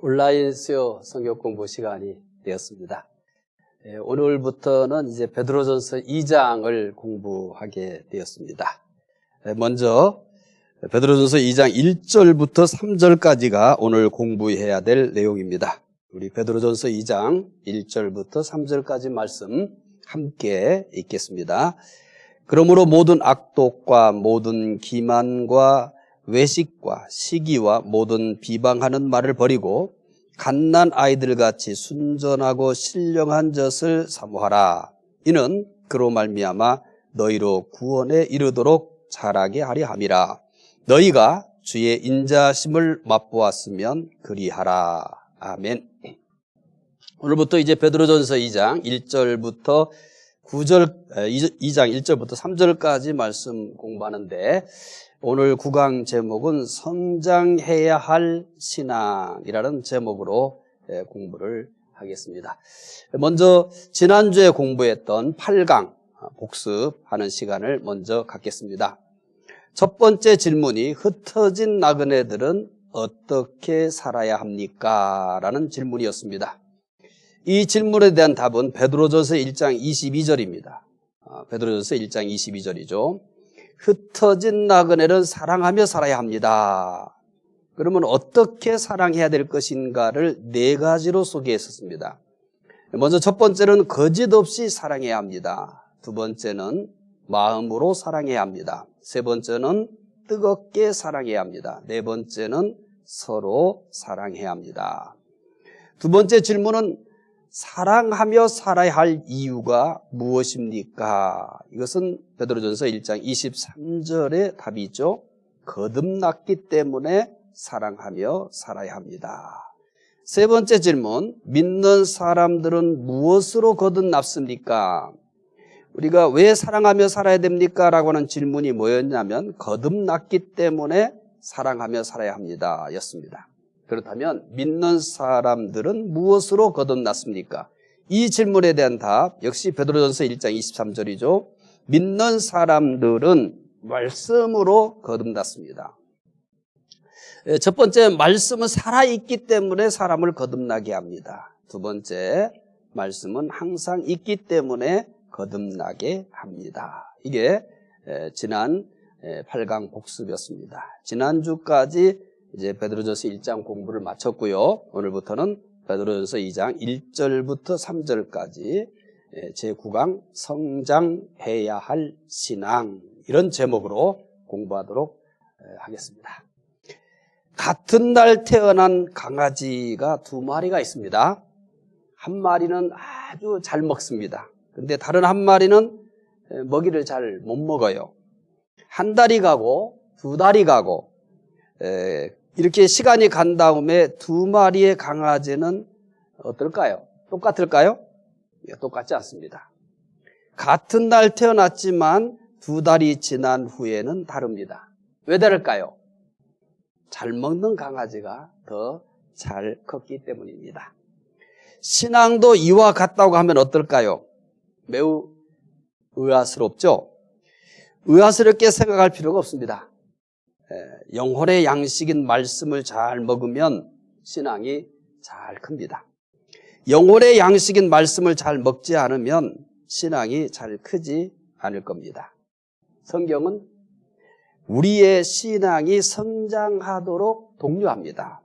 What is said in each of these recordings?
온라인 수요 성경 공부 시간이 되었습니다. 오늘부터는 이제 베드로전서 2장을 공부하게 되었습니다. 먼저 베드로전서 2장 1절부터 3절까지가 오늘 공부해야 될 내용입니다. 우리 베드로전서 2장 1절부터 3절까지 말씀 함께 읽겠습니다. 그러므로 모든 악독과 모든 기만과 외식과 시기와 모든 비방하는 말을 버리고 갓난 아이들같이 순전하고 신령한 젖을 사모하라. 이는 그로 말미암아 너희로 구원에 이르도록 자라게 하려 함이라. 너희가 주의 인자심을 맛보았으면 그리하라. 아멘. 오늘부터 이제 베드로전서 2장 1절부터 2장 1절부터 3절까지 말씀 공부하는데, 오늘 구강 제목은 성장해야 할 신앙이라는 제목으로 공부를 하겠습니다. 먼저 지난주에 공부했던 8강 복습하는 시간을 먼저 갖겠습니다. 첫 번째 질문이 흩어진 나그네들은 어떻게 살아야 합니까? 라는 질문이었습니다. 이 질문에 대한 답은 베드로전서 1장 22절입니다. 베드로전서 1장 22절이죠. 흩어진 나그네는 사랑하며 살아야 합니다. 그러면 어떻게 사랑해야 될 것인가를 네 가지로 소개했었습니다. 먼저 첫 번째는 거짓 없이 사랑해야 합니다. 두 번째는 마음으로 사랑해야 합니다. 세 번째는 뜨겁게 사랑해야 합니다. 네 번째는 서로 사랑해야 합니다. 두 번째 질문은 사랑하며 살아야 할 이유가 무엇입니까? 이것은 베드로전서 1장 23절의 답이 있죠. 거듭났기 때문에 사랑하며 살아야 합니다. 세 번째 질문, 믿는 사람들은 무엇으로 거듭났습니까? 우리가 왜 사랑하며 살아야 됩니까? 라고 하는 질문이 뭐였냐면 거듭났기 때문에 사랑하며 살아야 합니다 였습니다. 그렇다면 믿는 사람들은 무엇으로 거듭났습니까? 이 질문에 대한 답 역시 베드로전서 1장 23절이죠. 믿는 사람들은 말씀으로 거듭났습니다. 첫 번째, 말씀은 살아있기 때문에 사람을 거듭나게 합니다. 두 번째, 말씀은 항상 있기 때문에 거듭나게 합니다. 이게 지난 8강 복습이었습니다. 지난주까지 이제 베드로전서 1장 공부를 마쳤고요. 오늘부터는 베드로전서 2장 1절부터 3절까지 제9강 성장해야 할 신앙, 이런 제목으로 공부하도록 하겠습니다. 같은 날 태어난 강아지가 두 마리가 있습니다. 한 마리는 아주 잘 먹습니다. 근데 다른 한 마리는 먹이를 잘 못 먹어요. 한 달이 가고 두 달이 가고 이렇게 시간이 간 다음에 두 마리의 강아지는 어떨까요? 똑같을까요? 똑같지 않습니다. 같은 날 태어났지만 두 달이 지난 후에는 다릅니다. 왜 다를까요? 잘 먹는 강아지가 더 잘 컸기 때문입니다. 신앙도 이와 같다고 하면 어떨까요? 매우 의아스럽죠? 의아스럽게 생각할 필요가 없습니다. 영혼의 양식인 말씀을 잘 먹으면 신앙이 잘 큽니다. 영혼의 양식인 말씀을 잘 먹지 않으면 신앙이 잘 크지 않을 겁니다. 성경은 우리의 신앙이 성장하도록 독려합니다.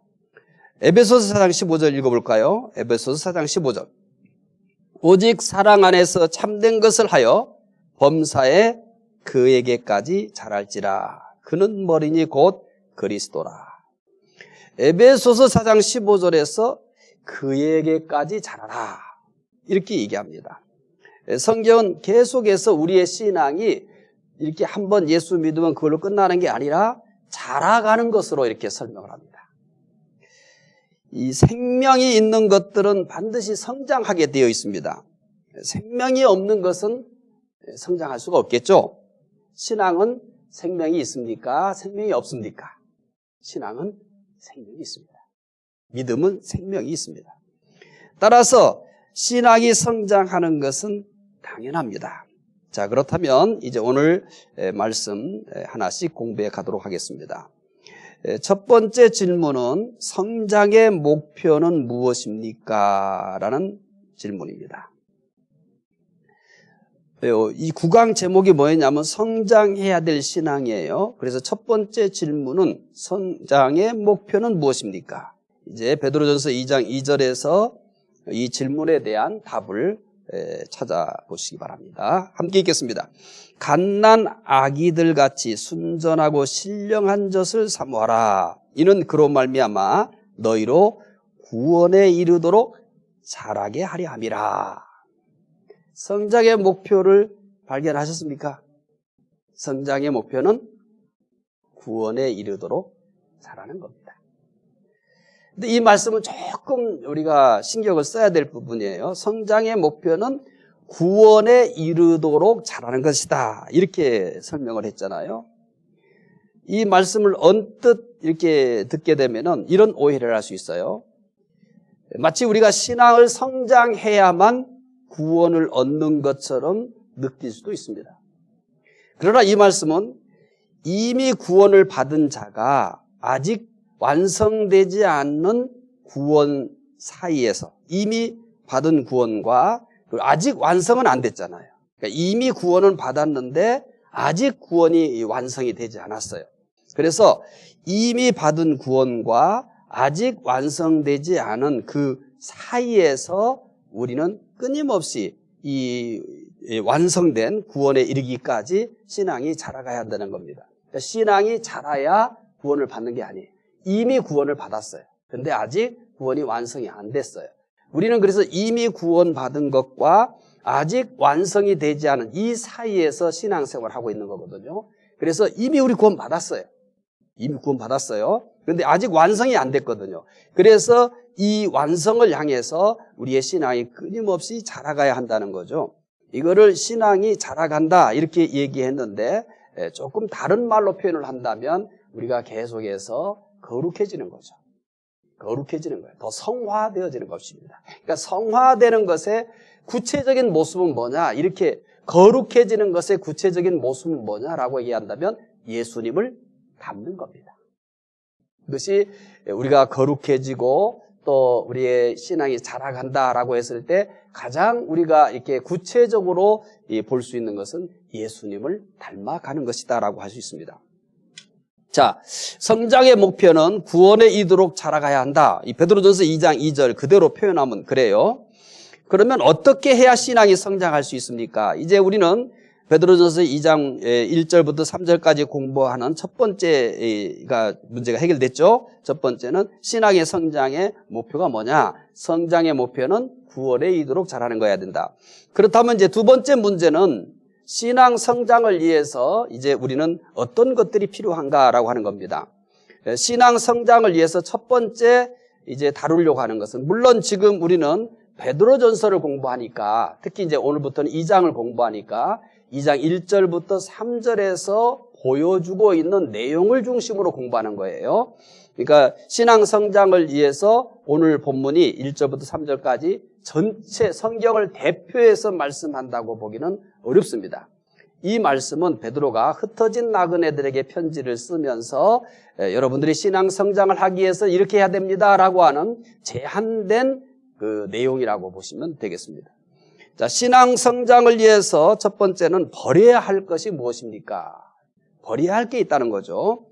에베소서 4장 15절 읽어볼까요? 에베소서 4장 15절. 오직 사랑 안에서 참된 것을 하여 범사에 그에게까지 자랄지라. 그는 머리니 곧 그리스도라. 에베소서 4장 15절에서 그에게까지 자라라, 이렇게 얘기합니다. 성경은 계속해서 우리의 신앙이 이렇게 한번 예수 믿으면 그걸로 끝나는 게 아니라 자라가는 것으로 이렇게 설명을 합니다. 이 생명이 있는 것들은 반드시 성장하게 되어 있습니다. 생명이 없는 것은 성장할 수가 없겠죠. 신앙은 생명이 있습니까? 생명이 없습니까? 신앙은 생명이 있습니다. 믿음은 생명이 있습니다. 따라서 신앙이 성장하는 것은 당연합니다. 자, 그렇다면 이제 오늘 말씀 하나씩 공부해 가도록 하겠습니다. 첫 번째 질문은 성장의 목표는 무엇입니까? 라는 질문입니다. 이 구강 제목이 뭐였냐면 성장해야 될 신앙이에요. 그래서 첫 번째 질문은 성장의 목표는 무엇입니까? 이제 베드로전서 2장 2절에서 이 질문에 대한 답을 찾아보시기 바랍니다. 함께 읽겠습니다. 갓난 아기들 같이 순전하고 신령한 젖을 사모하라. 이는 그로 말미암아 너희로 구원에 이르도록 자라게 하려 함이라. 성장의 목표를 발견하셨습니까? 성장의 목표는 구원에 이르도록 자라는 겁니다. 근데 이 말씀은 조금 우리가 신경을 써야 될 부분이에요. 성장의 목표는 구원에 이르도록 자라는 것이다. 이렇게 설명을 했잖아요. 이 말씀을 언뜻 이렇게 듣게 되면은 이런 오해를 할 수 있어요. 마치 우리가 신앙을 성장해야만 구원을 얻는 것처럼 느낄 수도 있습니다. 그러나 이 말씀은 이미 구원을 받은 자가 아직 완성되지 않는 구원 사이에서 이미 받은 구원과 아직 완성은 안 됐잖아요. 그러니까 이미 구원은 받았는데 아직 구원이 완성이 되지 않았어요. 그래서 이미 받은 구원과 아직 완성되지 않은 그 사이에서 우리는 끊임없이 이 완성된 구원에 이르기까지 신앙이 자라가야 한다는 겁니다. 그러니까 신앙이 자라야 구원을 받는 게 아니에요. 이미 구원을 받았어요. 그런데 아직 구원이 완성이 안 됐어요. 우리는 그래서 이미 구원받은 것과 아직 완성이 되지 않은 이 사이에서 신앙생활을 하고 있는 거거든요. 그래서 이미 우리 구원 받았어요. 이미 구원 받았어요. 그런데 아직 완성이 안 됐거든요. 그래서 이 완성을 향해서 우리의 신앙이 끊임없이 자라가야 한다는 거죠. 이거를 신앙이 자라간다 이렇게 얘기했는데 조금 다른 말로 표현을 한다면 우리가 계속해서 거룩해지는 거죠. 거룩해지는 거예요. 더 성화되어지는 것입니다. 그러니까 성화되는 것의 구체적인 모습은 뭐냐? 이렇게 거룩해지는 것의 구체적인 모습은 뭐냐라고 얘기한다면 예수님을 닮는 겁니다. 그것이 우리가 거룩해지고 또 우리의 신앙이 자라간다라고 했을 때 가장 우리가 이렇게 구체적으로 볼 수 있는 것은 예수님을 닮아가는 것이다라고 할 수 있습니다. 자, 성장의 목표는 구원에 이르도록 자라가야 한다. 이 베드로전서 2장 2절 그대로 표현하면 그래요. 그러면 어떻게 해야 신앙이 성장할 수 있습니까? 이제 우리는 베드로전서 2장 1절부터 3절까지 공부하는 첫 번째가 문제가 해결됐죠. 첫 번째는 신앙의 성장의 목표가 뭐냐? 성장의 목표는 구원에 이르도록 자라는 거야 된다. 그렇다면 이제 두 번째 문제는 신앙 성장을 위해서 이제 우리는 어떤 것들이 필요한가라고 하는 겁니다. 신앙 성장을 위해서 첫 번째 이제 다루려고 하는 것은 물론 지금 우리는 베드로전서를 공부하니까 특히 이제 오늘부터는 2장을 공부하니까 2장 1절부터 3절에서 보여주고 있는 내용을 중심으로 공부하는 거예요. 그러니까 신앙 성장을 위해서 오늘 본문이 1절부터 3절까지 전체 성경을 대표해서 말씀한다고 보기는 어렵습니다. 이 말씀은 베드로가 흩어진 나그네들에게 편지를 쓰면서 여러분들이 신앙 성장을 하기 위해서 이렇게 해야 됩니다라고 하는 제한된 그 내용이라고 보시면 되겠습니다. 자, 신앙 성장을 위해서 첫 번째는 버려야 할 것이 무엇입니까? 버려야 할 게 있다는 거죠.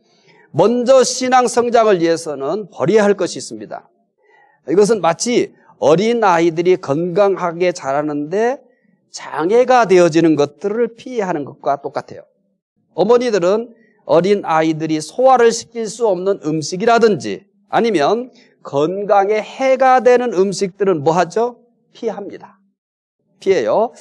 먼저 신앙 성장을 위해서는 버려야 할 것이 있습니다. 이것은 마치 어린 아이들이 건강하게 자라는데 장애가 되어지는 것들을 피해하는 것과 똑같아요. 어머니들은 어린 아이들이 소화를 시킬 수 없는 음식이라든지 아니면 건강에 해가 되는 음식들은 뭐 하죠? 피합니다. 피해요.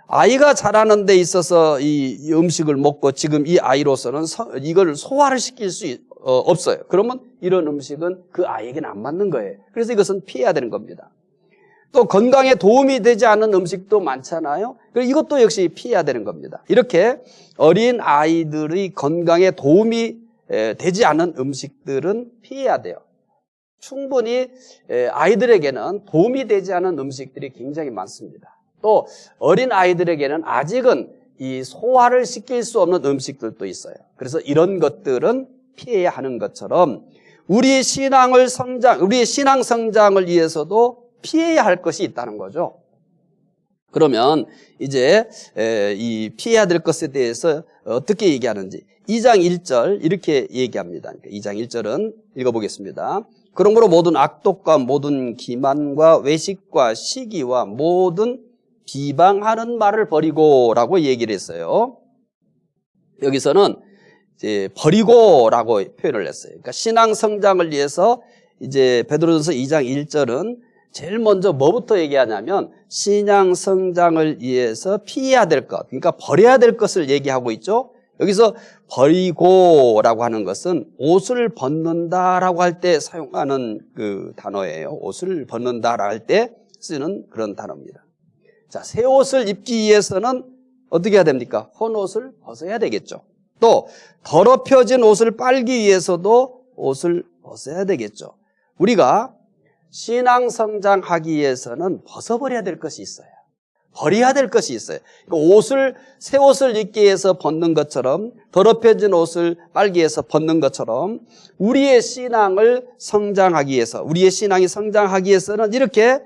아이가 자라는 데 있어서 이 음식을 먹고 지금 이 아이로서는 이걸 소화를 시킬 수 없어요. 그러면 이런 음식은 그 아이에게는 안 맞는 거예요. 그래서 이것은 피해야 되는 겁니다. 또 건강에 도움이 되지 않는 음식도 많잖아요. 그래서 이것도 역시 피해야 되는 겁니다. 이렇게 어린 아이들의 건강에 도움이 되지 않는 음식들은 피해야 돼요. 충분히 아이들에게는 도움이 되지 않는 음식들이 굉장히 많습니다. 또 어린 아이들에게는 아직은 이 소화를 시킬 수 없는 음식들도 있어요. 그래서 이런 것들은 피해야 하는 것처럼 우리의 신앙 성장을 위해서도 피해야 할 것이 있다는 거죠. 그러면 이제 이 피해야 될 것에 대해서 어떻게 얘기하는지 2장 1절 이렇게 얘기합니다. 2장 1절은 읽어보겠습니다. 그러므로 모든 악독과 모든 기만과 외식과 시기와 모든 비방하는 말을 버리고라고 얘기를 했어요. 여기서는 이제 버리고라고 표현을 했어요. 그러니까 신앙 성장을 위해서 이제 베드로전서 2장 1절은 제일 먼저 뭐부터 얘기하냐면 신앙 성장을 위해서 피해야 될 것, 그러니까 버려야 될 것을 얘기하고 있죠. 여기서 버리고라고 하는 것은 옷을 벗는다라고 할 때 사용하는 그 단어예요. 옷을 벗는다라고 할 때 쓰는 그런 단어입니다. 자, 새 옷을 입기 위해서는 어떻게 해야 됩니까? 헌 옷을 벗어야 되겠죠. 또 더럽혀진 옷을 빨기 위해서도 옷을 벗어야 되겠죠. 우리가 신앙 성장하기 위해서는 벗어버려야 될 것이 있어요. 버려야 될 것이 있어요. 새 옷을 입기 위해서 벗는 것처럼, 더럽혀진 옷을 빨기 위해서 벗는 것처럼 우리의 신앙을 성장하기 위해서, 우리의 신앙이 성장하기 위해서는 이렇게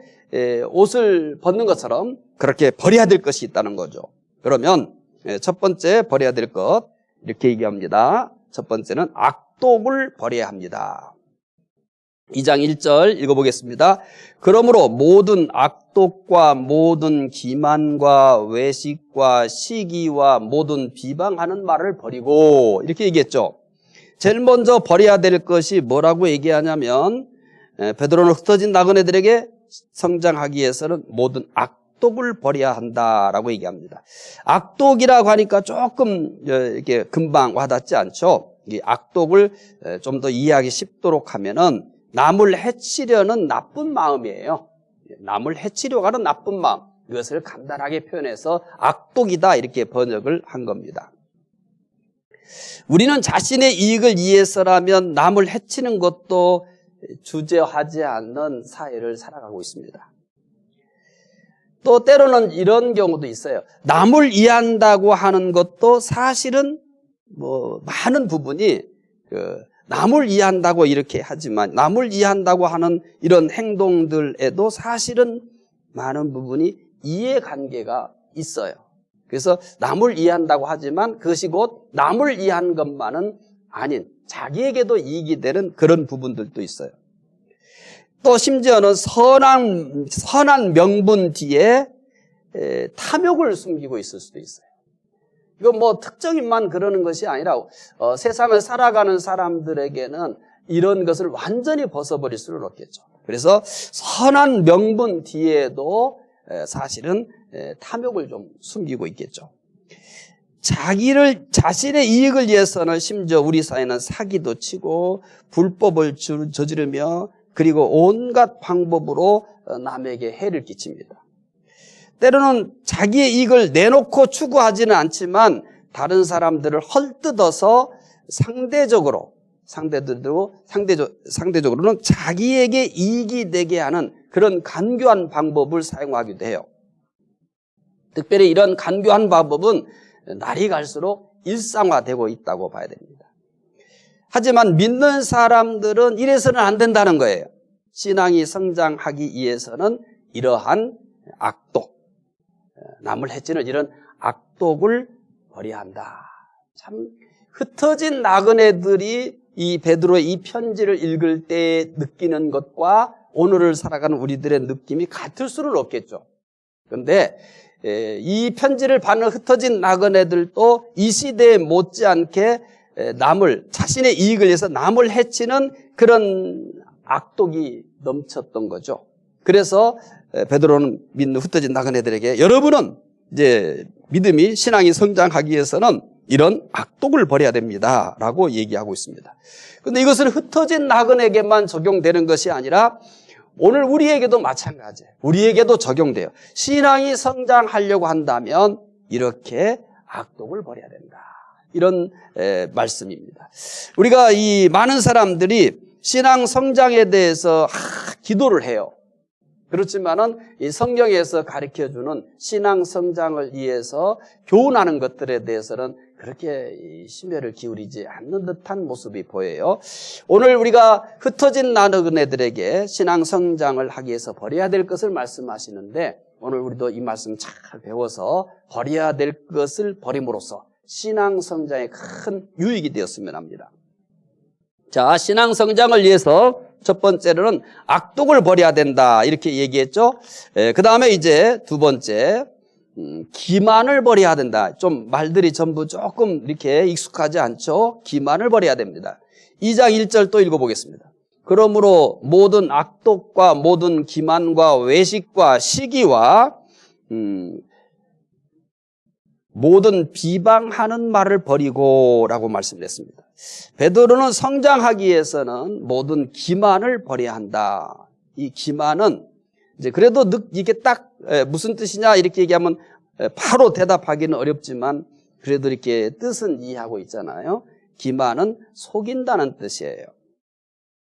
옷을 벗는 것처럼 그렇게 버려야 될 것이 있다는 거죠. 그러면 첫 번째 버려야 될 것 이렇게 얘기합니다. 첫 번째는 악독을 버려야 합니다. 2장 1절 읽어보겠습니다. 그러므로 모든 악독과 모든 기만과 외식과 시기와 모든 비방하는 말을 버리고 이렇게 얘기했죠. 제일 먼저 버려야 될 것이 뭐라고 얘기하냐면 베드로는 흩어진 나그네들에게 성장하기 위해서는 모든 악독을 버려야 한다라고 얘기합니다. 악독이라고 하니까 조금 이렇게 금방 와닿지 않죠. 이 악독을 좀 더 이해하기 쉽도록 하면은 남을 해치려는 나쁜 마음이에요. 남을 해치려고 하는 나쁜 마음. 이것을 간단하게 표현해서 악독이다 이렇게 번역을 한 겁니다. 우리는 자신의 이익을 위해서라면 남을 해치는 것도 주저하지 않는 사회를 살아가고 있습니다. 또 때로는 이런 경우도 있어요. 남을 이해한다고 하는 것도 사실은 많은 부분이 남을 이해한다고 이렇게 하지만 남을 이해한다고 하는 이런 행동들에도 사실은 많은 부분이 이해관계가 있어요. 그래서 남을 이해한다고 하지만 그것이 곧 남을 이해한 것만은 아닌 자기에게도 이익이 되는 그런 부분들도 있어요. 또 심지어는 선한 명분 뒤에 탐욕을 숨기고 있을 수도 있어요. 이건 특정인만 그러는 것이 아니라 세상을 살아가는 사람들에게는 이런 것을 완전히 벗어버릴 수는 없겠죠. 그래서 선한 명분 뒤에도 사실은 탐욕을 좀 숨기고 있겠죠. 자신의 이익을 위해서는 심지어 우리 사회는 사기도 치고 불법을 저지르며 그리고 온갖 방법으로 남에게 해를 끼칩니다. 때로는 자기의 이익을 내놓고 추구하지는 않지만 다른 사람들을 헐뜯어서 상대적으로는 자기에게 이익이 되게 하는 그런 간교한 방법을 사용하기도 해요. 특별히 이런 간교한 방법은 날이 갈수록 일상화되고 있다고 봐야 됩니다. 하지만 믿는 사람들은 이래서는 안 된다는 거예요. 신앙이 성장하기 위해서는 이러한 악독, 남을 해치는 이런 악독을 버려야 한다. 참 흩어진 나그네들이 이 베드로의 이 편지를 읽을 때 느끼는 것과 오늘을 살아가는 우리들의 느낌이 같을 수는 없겠죠. 그런데 이 편지를 받는 흩어진 나그네들도 이 시대에 못지않게 자신의 이익을 위해서 남을 해치는 그런 악독이 넘쳤던 거죠. 그래서 베드로는 믿는 흩어진 나그네들에게 여러분은 이제 신앙이 성장하기 위해서는 이런 악독을 버려야 됩니다 라고 얘기하고 있습니다. 그런데 이것은 흩어진 나그네에게만 적용되는 것이 아니라 오늘 우리에게도 마찬가지예요. 우리에게도 적용돼요. 신앙이 성장하려고 한다면 이렇게 악독을 버려야 된다. 이런 말씀입니다. 우리가 이 많은 사람들이 신앙 성장에 대해서 기도를 해요. 그렇지만은 이 성경에서 가르쳐주는 신앙 성장을 위해서 교훈하는 것들에 대해서는 그렇게 심혈을 기울이지 않는 듯한 모습이 보여요. 오늘 우리가 흩어진 나그네들에게 신앙 성장을 하기 위해서 버려야 될 것을 말씀하시는데, 오늘 우리도 이 말씀 잘 배워서 버려야 될 것을 버림으로써 신앙 성장에 큰 유익이 되었으면 합니다. 자, 신앙 성장을 위해서 첫 번째로는 악독을 버려야 된다, 이렇게 얘기했죠. 그 다음에 이제 두 번째, 기만을 버려야 된다. 좀 말들이 전부 조금 이렇게 익숙하지 않죠. 기만을 버려야 됩니다. 2장 1절 또 읽어보겠습니다. 그러므로 모든 악독과 모든 기만과 외식과 시기와 모든 비방하는 말을 버리고 라고 말씀했습니다. 베드로는 성장하기 위해서는 모든 기만을 버려야 한다. 이 기만은 이제 그래도 이게 딱 무슨 뜻이냐 이렇게 얘기하면 바로 대답하기는 어렵지만 그래도 이렇게 뜻은 이해하고 있잖아요. 기만은 속인다는 뜻이에요.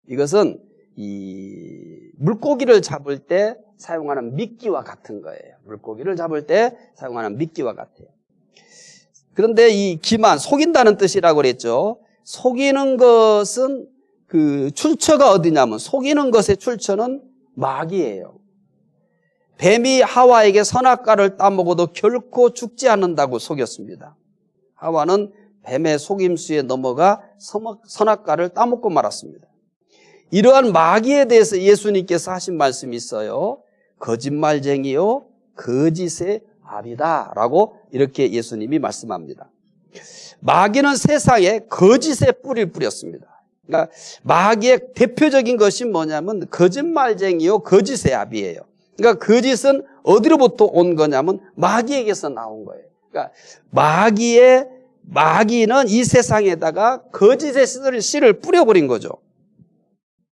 이것은 이 물고기를 잡을 때 사용하는 미끼와 같은 거예요. 물고기를 잡을 때 사용하는 미끼와 같아요. 그런데 이 기만, 속인다는 뜻이라고 그랬죠. 속이는 것은 그 출처가 어디냐면, 속이는 것의 출처는 마귀예요. 뱀이 하와에게 선악과를 따먹어도 결코 죽지 않는다고 속였습니다. 하와는 뱀의 속임수에 넘어가 선악과를 따먹고 말았습니다. 이러한 마귀에 대해서 예수님께서 하신 말씀이 있어요. 거짓말쟁이요 거짓의 아비다 라고 이렇게 예수님이 말씀합니다. 마귀는 세상에 거짓의 뿌리를 뿌렸습니다. 그러니까 마귀의 대표적인 것이 뭐냐면 거짓말쟁이요 거짓의 아비예요. 그러니까 거짓은 어디로부터 온 거냐면 마귀에게서 나온 거예요. 그러니까 마귀는 이 세상에다가 거짓의 씨를 뿌려버린 거죠.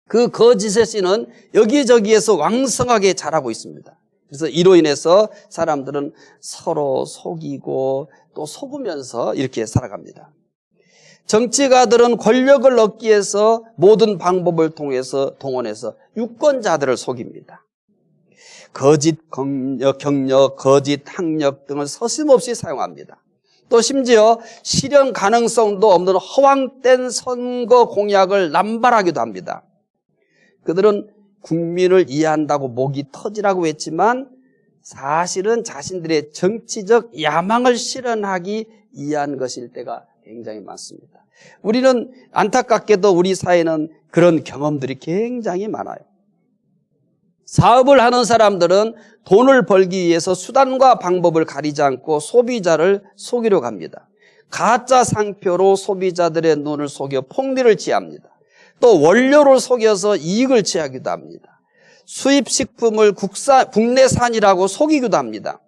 그 거짓의 씨는 여기저기에서 왕성하게 자라고 있습니다. 그래서 이로 인해서 사람들은 서로 속이고 또 속으면서 이렇게 살아갑니다. 정치가들은 권력을 얻기 위해서 모든 방법을 통해서 동원해서 유권자들을 속입니다. 거짓 경력, 거짓 학력 등을 서슴없이 사용합니다. 또 심지어 실현 가능성도 없는 허황된 선거 공약을 남발하기도 합니다. 그들은 국민을 이해한다고 목이 터지라고 했지만 사실은 자신들의 정치적 야망을 실현하기 위한 것일 때가 굉장히 많습니다. 우리는 안타깝게도 우리 사회는 그런 경험들이 굉장히 많아요. 사업을 하는 사람들은 돈을 벌기 위해서 수단과 방법을 가리지 않고 소비자를 속이려고 합니다. 가짜 상표로 소비자들의 눈을 속여 폭리를 취합니다. 또 원료를 속여서 이익을 취하기도 합니다. 수입식품을 국내산이라고 속이기도 합니다.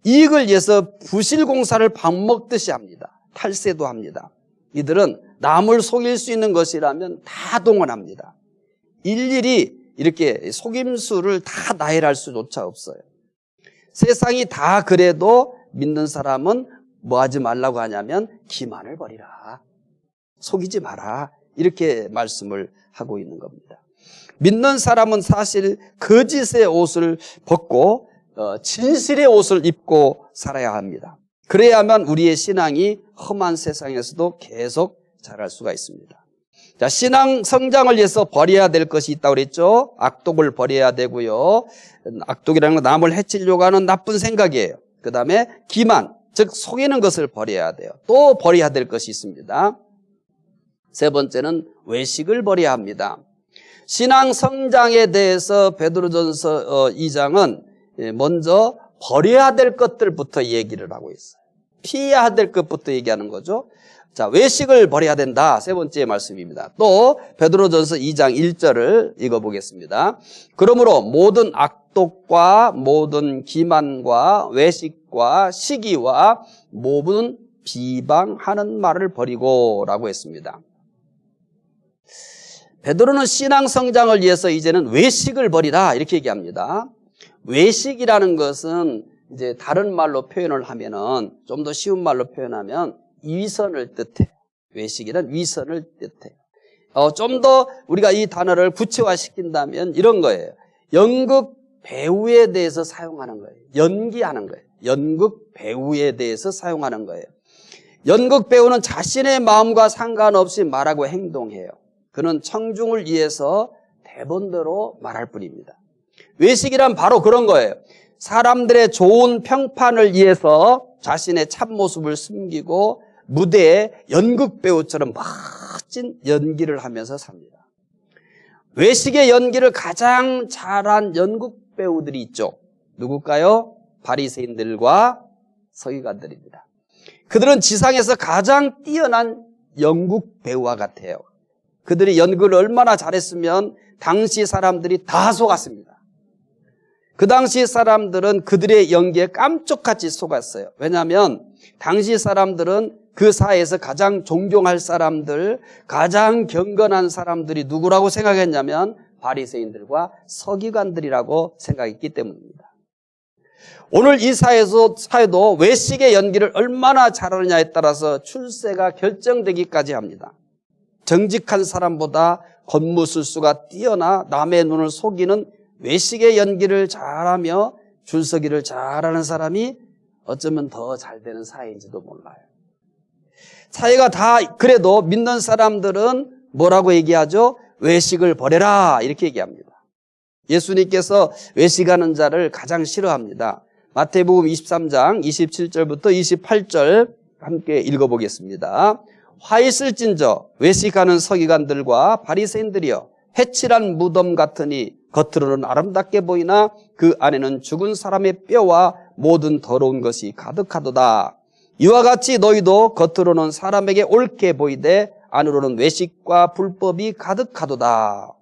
이익을 위해서 부실공사를 밥 먹듯이 합니다. 탈세도 합니다. 이들은 남을 속일 수 있는 것이라면 다 동원합니다. 일일이 이렇게 속임수를 다 나열할 수조차 없어요. 세상이 다 그래도 믿는 사람은 뭐 하지 말라고 하냐면 기만을 버리라, 속이지 마라, 이렇게 말씀을 하고 있는 겁니다. 믿는 사람은 사실 거짓의 옷을 벗고 진실의 옷을 입고 살아야 합니다. 그래야만 우리의 신앙이 험한 세상에서도 계속 자랄 수가 있습니다. 자, 신앙 성장을 위해서 버려야 될 것이 있다고 그랬죠. 악독을 버려야 되고요. 악독이라는 건 남을 해치려고 하는 나쁜 생각이에요. 그 다음에 기만, 즉 속이는 것을 버려야 돼요. 또 버려야 될 것이 있습니다. 세 번째는 외식을 버려야 합니다. 신앙 성장에 대해서 베드로전서 2장은 먼저 버려야 될 것들부터 얘기를 하고 있어요. 피해야 될 것부터 얘기하는 거죠. 자, 외식을 버려야 된다. 세 번째 말씀입니다. 또 베드로전서 2장 1절을 읽어보겠습니다. 그러므로 모든 악독과 모든 기만과 외식과 시기와 모든 비방하는 말을 버리고 라고 했습니다. 베드로는 신앙 성장을 위해서 이제는 외식을 버리라 이렇게 얘기합니다. 외식이라는 것은 이제 다른 말로 표현을 하면은 좀 더 쉬운 말로 표현하면 위선을 뜻해요. 외식이란 위선을 뜻해요. 좀 더 우리가 이 단어를 구체화시킨다면 이런 거예요. 연극 배우에 대해서 사용하는 거예요. 연기하는 거예요. 연극 배우에 대해서 사용하는 거예요. 연극 배우는 자신의 마음과 상관없이 말하고 행동해요. 그는 청중을 위해서 대본대로 말할 뿐입니다. 외식이란 바로 그런 거예요. 사람들의 좋은 평판을 위해서 자신의 참모습을 숨기고 무대에 연극 배우처럼 멋진 연기를 하면서 삽니다. 외식의 연기를 가장 잘한 연극 배우들이 있죠. 누굴까요? 바리새인들과 서기관들입니다. 그들은 지상에서 가장 뛰어난 연극 배우와 같아요. 그들이 연극을 얼마나 잘했으면 당시 사람들이 다 속았습니다. 그 당시 사람들은 그들의 연기에 깜짝같이 속았어요. 왜냐하면 당시 사람들은 그 사회에서 가장 존경할 사람들, 가장 경건한 사람들이 누구라고 생각했냐면 바리새인들과 서기관들이라고 생각했기 때문입니다. 오늘 이 사회도 외식의 연기를 얼마나 잘하느냐에 따라서 출세가 결정되기까지 합니다. 정직한 사람보다 겉모술수가 뛰어나 남의 눈을 속이는 외식의 연기를 잘하며 줄서기를 잘하는 사람이 어쩌면 더 잘 되는 사회인지도 몰라요. 사회가 다 그래도 믿는 사람들은 뭐라고 얘기하죠? 외식을 버려라 이렇게 얘기합니다. 예수님께서 외식하는 자를 가장 싫어합니다. 마태복음 23장 27절부터 28절 함께 읽어보겠습니다. 화 있을진저 외식하는 서기관들과 바리새인들이여 해칠한 무덤 같으니 겉으로는 아름답게 보이나 그 안에는 죽은 사람의 뼈와 모든 더러운 것이 가득하도다. 이와 같이 너희도 겉으로는 사람에게 옳게 보이되 안으로는 외식과 불법이 가득하도다.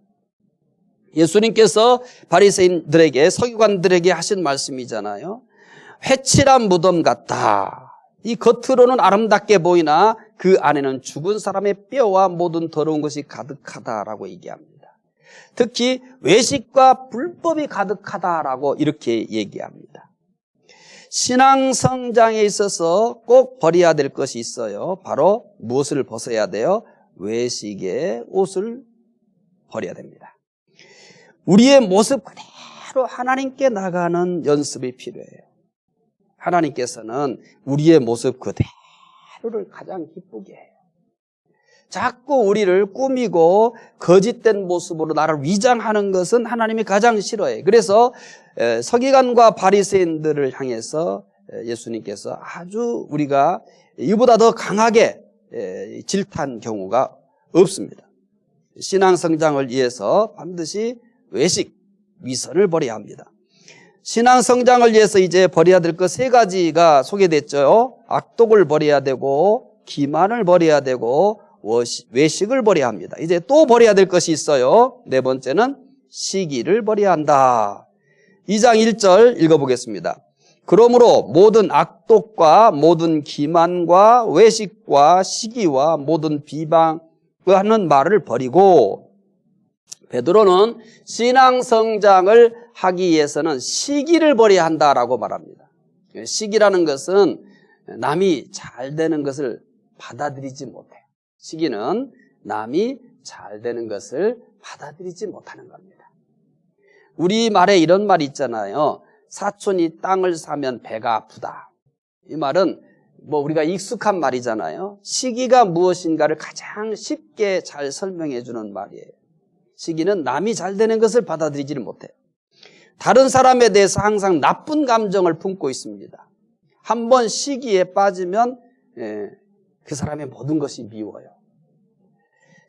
예수님께서 바리새인들에게 서기관들에게 하신 말씀이잖아요. 회칠한 무덤 같다. 이 겉으로는 아름답게 보이나 그 안에는 죽은 사람의 뼈와 모든 더러운 것이 가득하다라고 얘기합니다. 특히 외식과 불법이 가득하다라고 이렇게 얘기합니다. 신앙 성장에 있어서 꼭 버려야 될 것이 있어요. 바로 무엇을 벗어야 돼요? 외식의 옷을 버려야 됩니다. 우리의 모습 그대로 하나님께 나가는 연습이 필요해요. 하나님께서는 우리의 모습 그대로를 가장 기쁘게 해요. 자꾸 우리를 꾸미고 거짓된 모습으로 나를 위장하는 것은 하나님이 가장 싫어해요. 그래서 서기관과 바리새인들을 향해서 예수님께서 아주 우리가 이보다 더 강하게 질타한 경우가 없습니다. 신앙 성장을 위해서 반드시 외식, 위선을 버려야 합니다. 신앙 성장을 위해서 이제 버려야 될 것 세 가지가 소개됐죠. 악독을 버려야 되고 기만을 버려야 되고 외식을 버려야 합니다. 이제 또 버려야 될 것이 있어요. 네 번째는 시기를 버려야 한다. 2장 1절 읽어보겠습니다. 그러므로 모든 악독과 모든 기만과 외식과 시기와 모든 비방하는 말을 버리고, 베드로는 신앙 성장을 하기 위해서는 시기를 버려야 한다라고 말합니다. 시기라는 것은 남이 잘 되는 것을 받아들이지 못해요. 시기는 남이 잘 되는 것을 받아들이지 못하는 겁니다. 우리말에 이런 말이 있잖아요. 사촌이 땅을 사면 배가 아프다. 이 말은 우리가 익숙한 말이잖아요. 시기가 무엇인가를 가장 쉽게 잘 설명해 주는 말이에요. 시기는 남이 잘 되는 것을 받아들이지를 못해요. 다른 사람에 대해서 항상 나쁜 감정을 품고 있습니다. 한번 시기에 빠지면 그 사람의 모든 것이 미워요.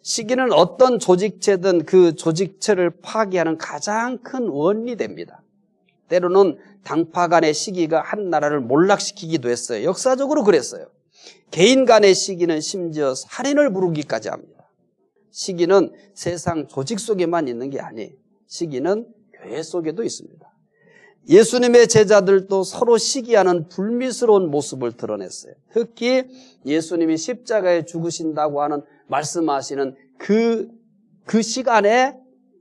시기는 어떤 조직체든 그 조직체를 파괴하는 가장 큰 원리됩니다. 때로는 당파 간의 시기가 한 나라를 몰락시키기도 했어요. 역사적으로 그랬어요. 개인 간의 시기는 심지어 살인을 부르기까지 합니다. 시기는 세상 조직 속에만 있는 게 아니에요. 시기는 교회 속에도 있습니다. 예수님의 제자들도 서로 시기하는 불미스러운 모습을 드러냈어요. 특히 예수님이 십자가에 죽으신다고 하는 말씀하시는 그 시간에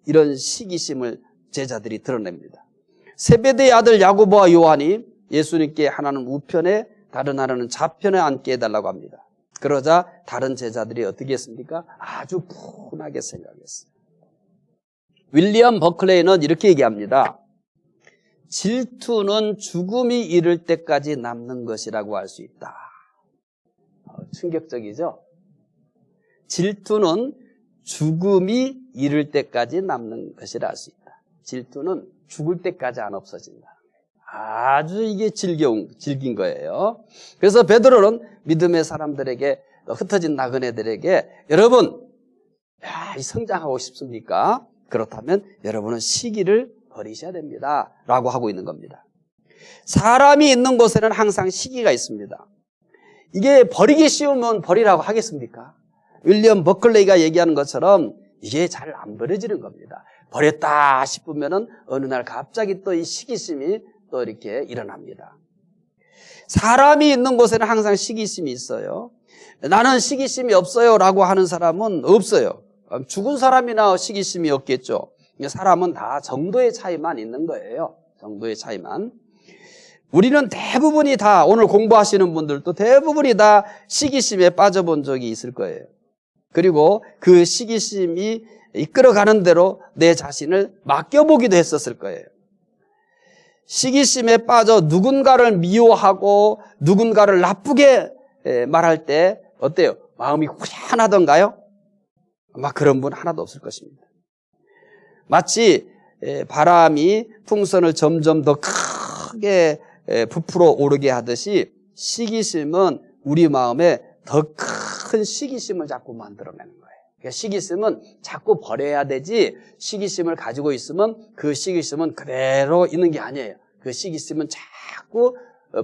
이런 시기심을 제자들이 드러냅니다. 세베대의 아들 야고보와 요한이 예수님께 하나는 우편에 다른 하나는 좌편에 앉게 해달라고 합니다. 그러자 다른 제자들이 어떻게 했습니까? 아주 분하게 생각했어요. 윌리엄 버클레이는 이렇게 얘기합니다. 질투는 죽음이 이를 때까지 남는 것이라고 할 수 있다. 충격적이죠? 질투는 죽음이 이를 때까지 남는 것이라 할 수 있다. 질투는 죽을 때까지 안 없어진다. 아주 이게 질긴 거예요. 그래서 베드로는 믿음의 사람들에게, 흩어진 나그네들에게, 여러분, 성장하고 싶습니까? 그렇다면 여러분은 시기를 버리셔야 됩니다. 라고 하고 있는 겁니다. 사람이 있는 곳에는 항상 시기가 있습니다. 이게 버리기 쉬우면 버리라고 하겠습니까? 윌리엄 버클레이가 얘기하는 것처럼 이게 잘 안 버려지는 겁니다. 버렸다 싶으면은 어느 날 갑자기 또 이 시기심이 또 이렇게 일어납니다. 사람이 있는 곳에는 항상 시기심이 있어요. 나는 시기심이 없어요 라고 하는 사람은 없어요. 죽은 사람이나 시기심이 없겠죠. 사람은 다 정도의 차이만 있는 거예요. 정도의 차이만. 우리는 대부분이 다, 오늘 공부하시는 분들도 대부분이 다 시기심에 빠져본 적이 있을 거예요. 그리고 그 시기심이 이끌어가는 대로 내 자신을 맡겨보기도 했었을 거예요. 시기심에 빠져 누군가를 미워하고 누군가를 나쁘게 말할 때 어때요? 마음이 후련하던가요? 아마 그런 분 하나도 없을 것입니다. 마치 바람이 풍선을 점점 더 크게 부풀어 오르게 하듯이 시기심은 우리 마음에 더 큰 시기심을 자꾸 만들어내는 거예요. 그러니까 시기심은 자꾸 버려야 되지, 시기심을 가지고 있으면 그 시기심은 그대로 있는 게 아니에요. 그 시기심은 자꾸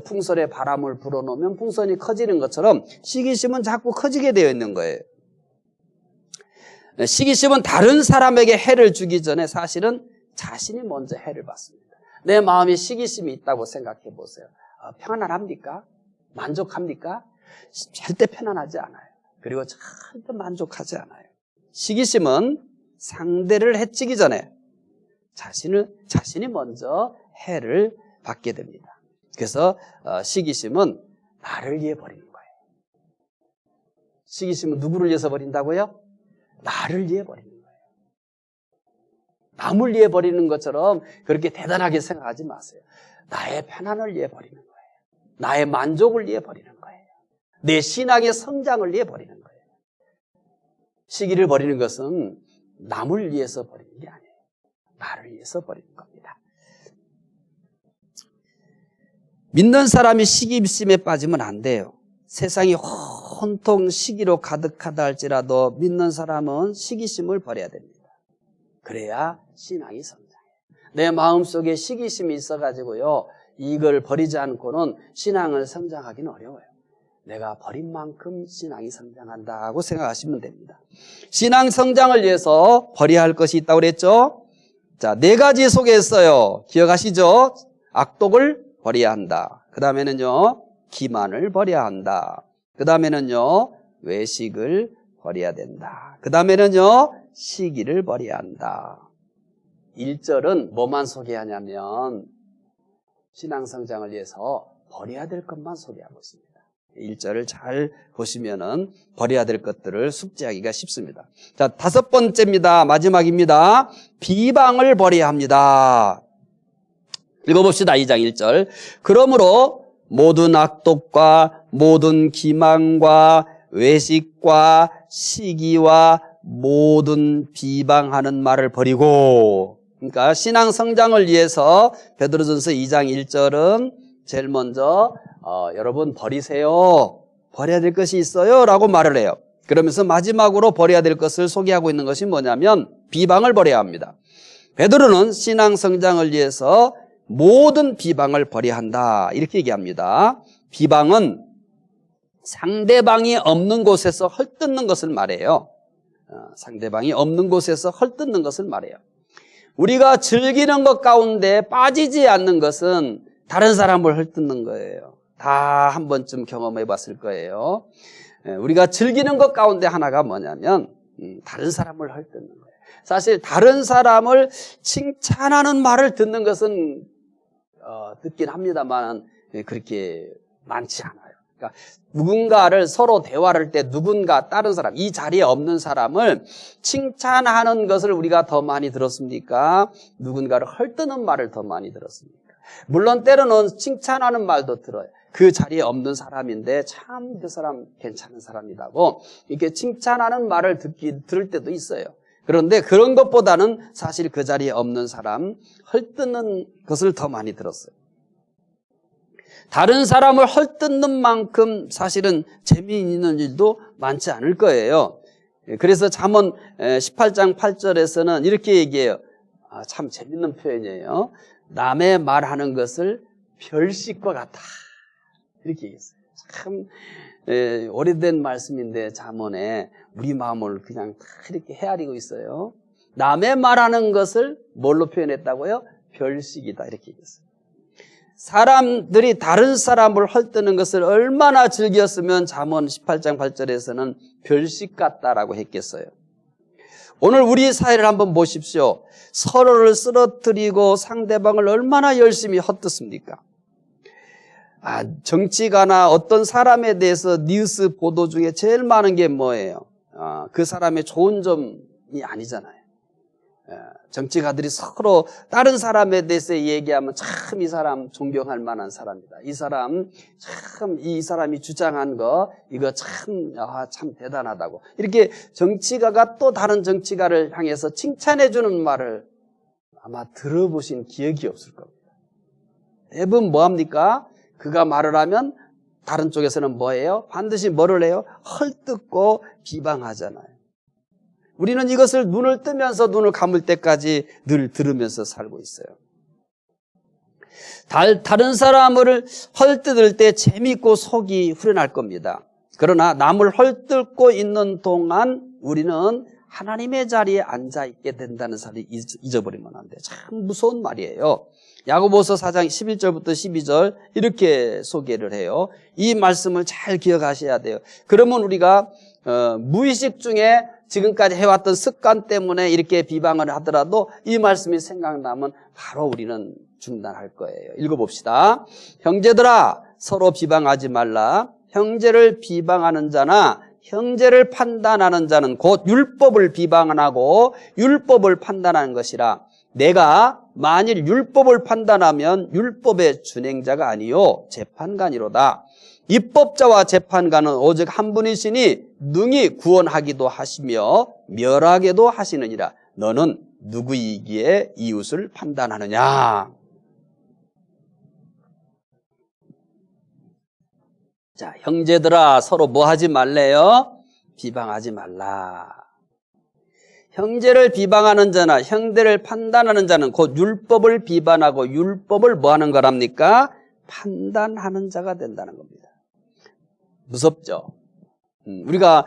풍선에 바람을 불어넣으면 풍선이 커지는 것처럼 시기심은 자꾸 커지게 되어 있는 거예요. 시기심은 다른 사람에게 해를 주기 전에 사실은 자신이 먼저 해를 받습니다. 내 마음에 시기심이 있다고 생각해 보세요. 편안합니까? 만족합니까? 절대 편안하지 않아요. 그리고 절대 만족하지 않아요. 시기심은 상대를 해치기 전에 자신이 먼저 해를 받게 됩니다. 그래서 시기심은 나를 위해 버리는 거예요. 시기심은 누구를 위해서 버린다고요? 나를 위해 버리는 거예요. 남을 위해 버리는 것처럼 그렇게 대단하게 생각하지 마세요. 나의 편안을 위해 버리는 거예요. 나의 만족을 위해 버리는 거예요. 내 신앙의 성장을 위해 버리는 거예요. 시기를 버리는 것은 남을 위해서 버리는 게 아니에요. 나를 위해서 버리는 겁니다. 믿는 사람이 시기심에 빠지면 안 돼요. 세상이 온통 시기로 가득하다 할지라도 믿는 사람은 시기심을 버려야 됩니다. 그래야 신앙이 성장해요. 내 마음속에 시기심이 있어가지고요, 이걸 버리지 않고는 신앙을 성장하기는 어려워요. 내가 버린 만큼 신앙이 성장한다고 생각하시면 됩니다. 신앙 성장을 위해서 버려야 할 것이 있다고 그랬죠? 자, 4가지 소개했어요. 기억하시죠? 악독을 버려야 한다. 그 다음에는요, 기만을 버려야 한다. 그 다음에는요, 외식을 버려야 된다. 그 다음에는요, 시기를 버려야 한다. 1절은 뭐만 소개하냐면 신앙 성장을 위해서 버려야 될 것만 소개하고 있습니다. 1절을 잘 보시면은 버려야 될 것들을 숙지하기가 쉽습니다. 자, 5번째입니다. 마지막입니다. 비방을 버려야 합니다. 읽어봅시다. 2장 1절. 그러므로 모든 악독과 모든 기만과 외식과 시기와 모든 비방하는 말을 버리고, 그러니까 신앙 성장을 위해서 베드로전서 2장 1절은 제일 먼저 여러분 버리세요. 버려야 될 것이 있어요 라고 말을 해요. 그러면서 마지막으로 버려야 될 것을 소개하고 있는 것이 뭐냐면 비방을 버려야 합니다. 베드로는 신앙 성장을 위해서 모든 비방을 버려야 한다 이렇게 얘기합니다. 비방은 상대방이 없는 곳에서 헐뜯는 것을 말해요. 상대방이 없는 곳에서 헐뜯는 것을 말해요. 우리가 즐기는 것 가운데 빠지지 않는 것은 다른 사람을 헐뜯는 거예요. 다 한 번쯤 경험해 봤을 거예요. 우리가 즐기는 것 가운데 하나가 뭐냐면 다른 사람을 헐뜯는 거예요. 사실 다른 사람을 칭찬하는 말을 듣는 것은 듣긴 합니다만 그렇게 많지 않아요. 그러니까 누군가를 서로 대화를 할 때 누군가 다른 사람, 이 자리에 없는 사람을 칭찬하는 것을 우리가 더 많이 들었습니까? 누군가를 헐뜯는 말을 더 많이 들었습니까? 물론 때로는 칭찬하는 말도 들어요. 그 자리에 없는 사람인데 참 그 사람 괜찮은 사람이라고 이렇게 칭찬하는 말을 들을 때도 있어요. 그런데 그런 것보다는 사실 그 자리에 없는 사람, 헐뜯는 것을 더 많이 들었어요. 다른 사람을 헐뜯는 만큼 사실은 재미있는 일도 많지 않을 거예요. 그래서 잠언 18장 8절에서는 이렇게 얘기해요. 참 재밌는 표현이에요. 남의 말하는 것을 별식과 같다. 이렇게 얘기했어요. 참 오래된 말씀인데 잠언에 우리 마음을 그냥 다 이렇게 헤아리고 있어요. 남의 말하는 것을 뭘로 표현했다고요? 별식이다. 이렇게 얘기했어요. 사람들이 다른 사람을 헐뜯는 것을 얼마나 즐겼으면 잠언 18장 8절에서는 별식 같다라고 했겠어요. 오늘 우리 사회를 한번 보십시오. 서로를 쓰러뜨리고 상대방을 얼마나 열심히 헛뜯습니까? 정치가나 어떤 사람에 대해서 뉴스 보도 중에 제일 많은 게 뭐예요? 그 사람의 좋은 점이 아니잖아요. 정치가들이 서로 다른 사람에 대해서 얘기하면 참 이 사람 존경할 만한 사람이다. 이 사람 참 이 사람이 주장한 거 이거 참 대단하다고. 이렇게 정치가가 또 다른 정치가를 향해서 칭찬해 주는 말을 아마 들어보신 기억이 없을 겁니다. 대부분 뭐 합니까? 그가 말을 하면 다른 쪽에서는 뭐예요? 반드시 뭐를 해요? 헐뜯고 비방하잖아요. 우리는 이것을 눈을 뜨면서 눈을 감을 때까지 늘 들으면서 살고 있어요. 다른 사람을 헐뜯을 때 재미있고 속이 후련할 겁니다. 그러나 남을 헐뜯고 있는 동안 우리는 하나님의 자리에 앉아있게 된다는 사실을 잊어버리면 안 돼요. 참 무서운 말이에요. 야고보서 4장 11절부터 12절 이렇게 소개를 해요. 이 말씀을 잘 기억하셔야 돼요. 그러면 우리가 무의식 중에 지금까지 해왔던 습관 때문에 이렇게 비방을 하더라도 이 말씀이 생각나면 바로 우리는 중단할 거예요. 읽어봅시다. 형제들아 서로 비방하지 말라. 형제를 비방하는 자나 형제를 판단하는 자는 곧 율법을 비방하고 율법을 판단하는 것이라. 내가 만일 율법을 판단하면 율법의 준행자가 아니요 재판관이로다. 입법자와 재판관은 오직 한 분이시니 능히 구원하기도 하시며 멸하게도 하시느니라. 너는 누구이기에 이웃을 판단하느냐. 자, 형제들아 서로 뭐 하지 말래요? 비방하지 말라. 형제를 비방하는 자나 형제를 판단하는 자는 곧 율법을 비방하고 율법을 뭐 하는 거랍니까? 판단하는 자가 된다는 겁니다. 무섭죠? 우리가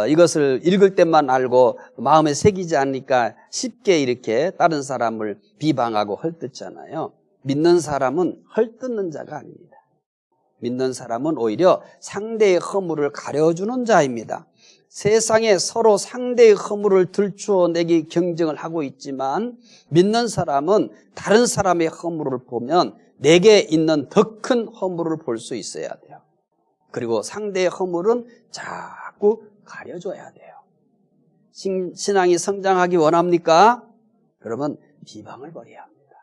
이것을 읽을 때만 알고 마음에 새기지 않으니까 쉽게 이렇게 다른 사람을 비방하고 헐뜯잖아요. 믿는 사람은 헐뜯는 자가 아닙니다. 믿는 사람은 오히려 상대의 허물을 가려주는 자입니다. 세상에 서로 상대의 허물을 들추어내기 경쟁을 하고 있지만 믿는 사람은 다른 사람의 허물을 보면 내게 있는 더 큰 허물을 볼 수 있어야 돼요. 그리고 상대의 허물은 자꾸 가려줘야 돼요. 신앙이 성장하기 원합니까? 그러면 비방을 버려야 합니다.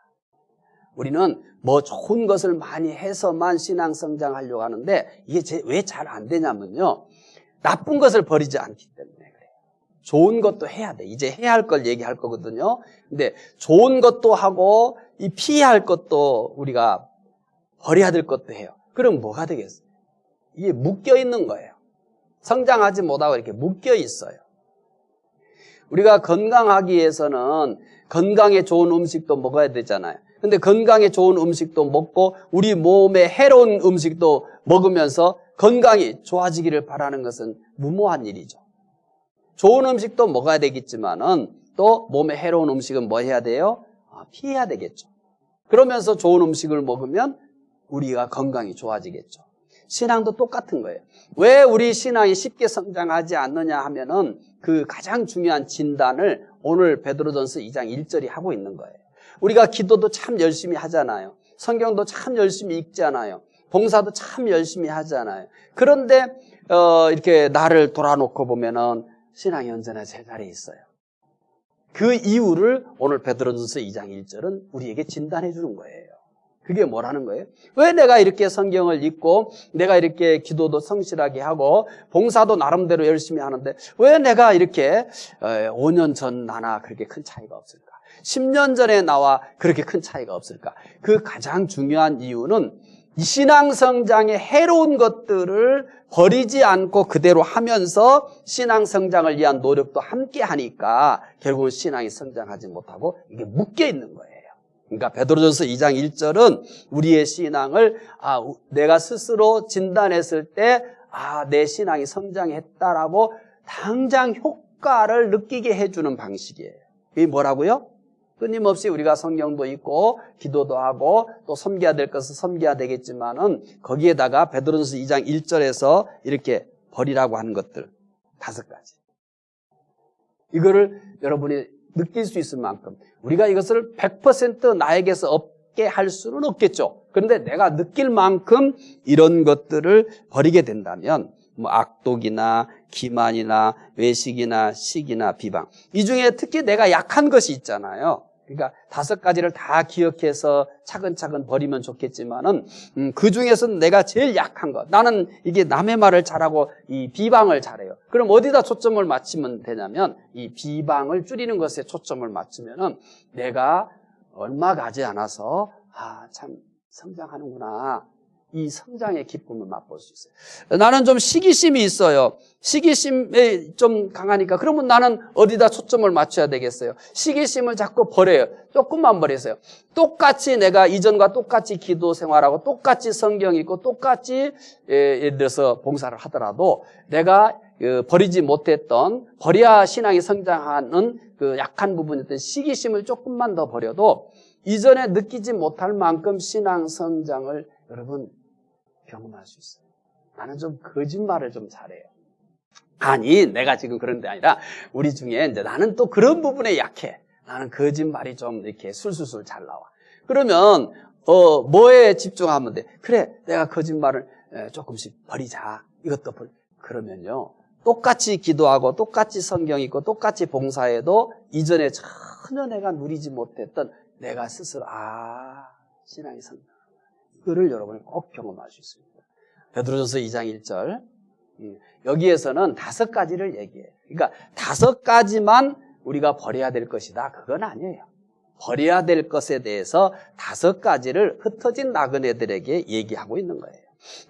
우리는 뭐 좋은 것을 많이 해서만 신앙 성장하려고 하는데 이게 왜 잘 안 되냐면요. 나쁜 것을 버리지 않기 때문에 그래요. 좋은 것도 해야 돼. 이제 해야 할 걸 얘기할 거거든요. 근데 좋은 것도 하고 이 피해야 할 것도 우리가 버려야 될 것도 해요. 그럼 뭐가 되겠어요? 이게 묶여 있는 거예요. 성장하지 못하고 이렇게 묶여 있어요. 우리가 건강하기 위해서는 건강에 좋은 음식도 먹어야 되잖아요. 근데 건강에 좋은 음식도 먹고 우리 몸에 해로운 음식도 먹으면서 건강이 좋아지기를 바라는 것은 무모한 일이죠. 좋은 음식도 먹어야 되겠지만은 또 몸에 해로운 음식은 뭐 해야 돼요? 피해야 되겠죠. 그러면서 좋은 음식을 먹으면 우리가 건강이 좋아지겠죠. 신앙도 똑같은 거예요. 왜 우리 신앙이 쉽게 성장하지 않느냐 하면은 그 가장 중요한 진단을 오늘 베드로전서 2장 1절이 하고 있는 거예요. 우리가 기도도 참 열심히 하잖아요. 성경도 참 열심히 읽잖아요. 봉사도 참 열심히 하잖아요. 그런데 이렇게 나를 돌아놓고 보면은 신앙이 언제나 제자리에 있어요. 그 이유를 오늘 베드로전서 2장 1절은 우리에게 진단해 주는 거예요. 그게 뭐라는 거예요? 왜 내가 이렇게 성경을 읽고 내가 이렇게 기도도 성실하게 하고 봉사도 나름대로 열심히 하는데 왜 내가 이렇게 5년 전 나나 그렇게 큰 차이가 없을까? 10년 전에 나와 그렇게 큰 차이가 없을까? 그 가장 중요한 이유는 이 신앙 성장에 해로운 것들을 버리지 않고 그대로 하면서 신앙 성장을 위한 노력도 함께 하니까 결국은 신앙이 성장하지 못하고 이게 묶여 있는 거예요. 그러니까 베드로전서 2장 1절은 우리의 신앙을 내가 스스로 진단했을 때 내 신앙이 성장했다라고 당장 효과를 느끼게 해주는 방식이에요. 이게 뭐라고요? 끊임없이 우리가 성경도 읽고 기도도 하고 또 섬겨야 될 것은 섬겨야 되겠지만은 거기에다가 베드로전서 2장 1절에서 이렇게 버리라고 하는 것들 5가지. 이거를 여러분이 느낄 수 있을 만큼 우리가 이것을 100% 나에게서 없게 할 수는 없겠죠. 그런데 내가 느낄 만큼 이런 것들을 버리게 된다면 뭐 악독이나 기만이나 외식이나 시기나 비방, 이 중에 특히 내가 약한 것이 있잖아요. 그러니까 5가지를 다 기억해서 차근차근 버리면 좋겠지만은 그 중에서는 내가 제일 약한 것, 나는 이게 남의 말을 잘하고 이 비방을 잘해요. 그럼 어디다 초점을 맞추면 되냐면 이 비방을 줄이는 것에 초점을 맞추면은 내가 얼마 가지 않아서 참 성장하는구나, 이 성장의 기쁨을 맛볼 수 있어요. 나는 좀 시기심이 있어요. 시기심이 좀 강하니까 그러면 나는 어디다 초점을 맞춰야 되겠어요? 시기심을 자꾸 버려요. 조금만 버리세요. 똑같이 내가 이전과 똑같이 기도 생활하고 똑같이 성경 읽고 똑같이 예를 들어서 봉사를 하더라도 내가 버리지 못했던, 버려야 신앙이 성장하는 그 약한 부분이었던 시기심을 조금만 더 버려도 이전에 느끼지 못할 만큼 신앙 성장을 여러분 경험할 수 있어요. 나는 좀 거짓말을 좀 잘해요. 아니, 내가 지금 그런 게 아니라 우리 중에 이제 나는 또 그런 부분에 약해. 나는 거짓말이 좀 이렇게 술술술 잘 나와. 그러면 뭐에 집중하면 돼? 그래, 내가 거짓말을 조금씩 버리자. 이것도 그러면요, 똑같이 기도하고 똑같이 성경 읽고 똑같이 봉사해도 이전에 전혀 내가 누리지 못했던 내가 스스로 신앙이 성장, 이거를 여러분이 꼭 경험할 수 있습니다. 베드로전서 2장 1절, 여기에서는 5가지를 얘기해요. 그러니까 5가지만 우리가 버려야 될 것이다, 그건 아니에요. 버려야 될 것에 대해서 5가지를 흩어진 나그네들에게 얘기하고 있는 거예요.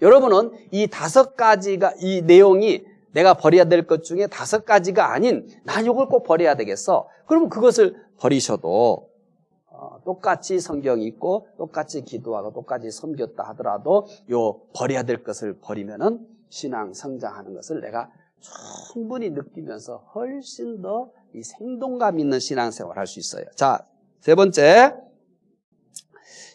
여러분은 이 5가지가, 이 내용이 내가 버려야 될 것 중에 5가지가 아닌 난 이걸 꼭 버려야 되겠어, 그러면 그것을 버리셔도 똑같이 성경 읽고 똑같이 기도하고 똑같이 섬겼다 하더라도 요 버려야 될 것을 버리면은 신앙 성장하는 것을 내가 충분히 느끼면서 훨씬 더 이 생동감 있는 신앙생활을 할 수 있어요. 자, 3번째,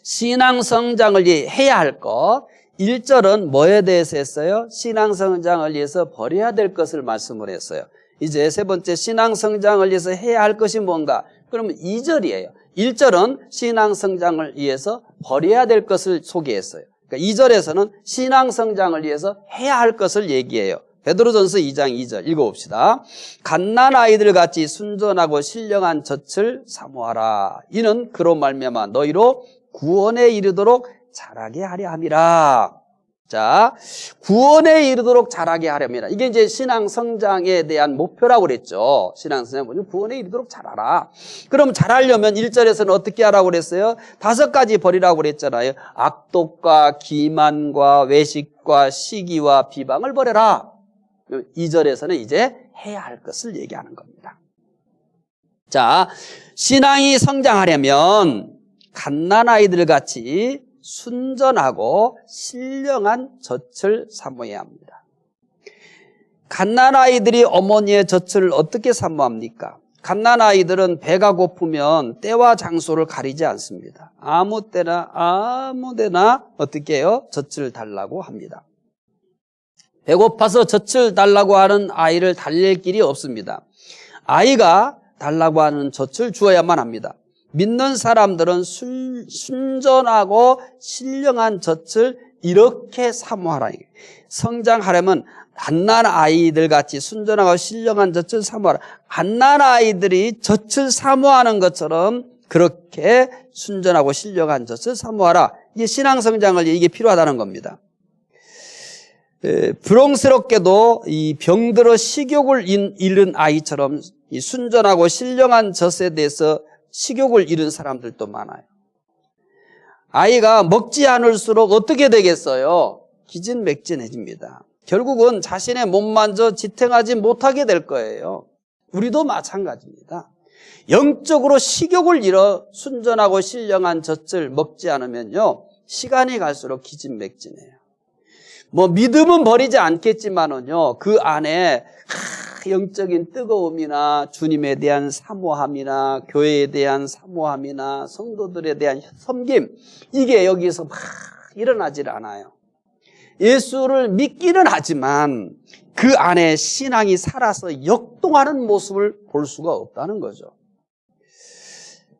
신앙 성장을 해야 할 것. 1절은 뭐에 대해서 했어요? 신앙 성장을 위해서 버려야 될 것을 말씀을 했어요. 이제 3번째, 신앙 성장을 위해서 해야 할 것이 뭔가? 그러면 2절이에요. 1절은 신앙 성장을 위해서 버려야 될 것을 소개했어요. 그러니까 2절에서는 신앙 성장을 위해서 해야 할 것을 얘기해요. 베드로전서 2장 2절 읽어봅시다. 갓난아이들 같이 순전하고 신령한 젖을 사모하라. 이는 그로 말미암아 너희로 구원에 이르도록 자라게 하려 함이라. 자, 구원에 이르도록 자라게 하렵니다. 이게 이제 신앙 성장에 대한 목표라고 그랬죠. 신앙 성장 뭐냐? 구원에 이르도록 자라라. 그럼 자라려면 1절에서는 어떻게 하라고 그랬어요? 5가지 버리라고 그랬잖아요. 악독과 기만과 외식과 시기와 비방을 버려라. 2절에서는 이제 해야 할 것을 얘기하는 겁니다. 자, 신앙이 성장하려면 갓난아이들 같이 순전하고 신령한 젖을 사모해야 합니다. 갓난아이들이 어머니의 젖을 어떻게 사모합니까? 갓난아이들은 배가 고프면 때와 장소를 가리지 않습니다. 아무 때나 아무 데나 어떻게 해요? 젖을 달라고 합니다. 배고파서 젖을 달라고 하는 아이를 달랠 길이 없습니다. 아이가 달라고 하는 젖을 주어야만 합니다. 믿는 사람들은 순전하고 신령한 젖을 이렇게 사모하라. 성장하려면 갓난아이들 같이 순전하고 신령한 젖을 사모하라. 갓난아이들이 젖을 사모하는 것처럼 그렇게 순전하고 신령한 젖을 사모하라. 이게 신앙 성장을 이게 필요하다는 겁니다. 부렁스럽게도 이 병들어 식욕을 잃은 아이처럼 이 순전하고 신령한 젖에 대해서 식욕을 잃은 사람들도 많아요. 아이가 먹지 않을수록 어떻게 되겠어요? 기진맥진해집니다. 결국은 자신의 몸만져 지탱하지 못하게 될 거예요. 우리도 마찬가지입니다. 영적으로 식욕을 잃어 순전하고 신령한 젖을 먹지 않으면요, 시간이 갈수록 기진맥진해요. 뭐 믿음은 버리지 않겠지만은요, 그 안에 영적인 뜨거움이나 주님에 대한 사모함이나 교회에 대한 사모함이나 성도들에 대한 섬김, 이게 여기서 막 일어나질 않아요. 예수를 믿기는 하지만 그 안에 신앙이 살아서 역동하는 모습을 볼 수가 없다는 거죠.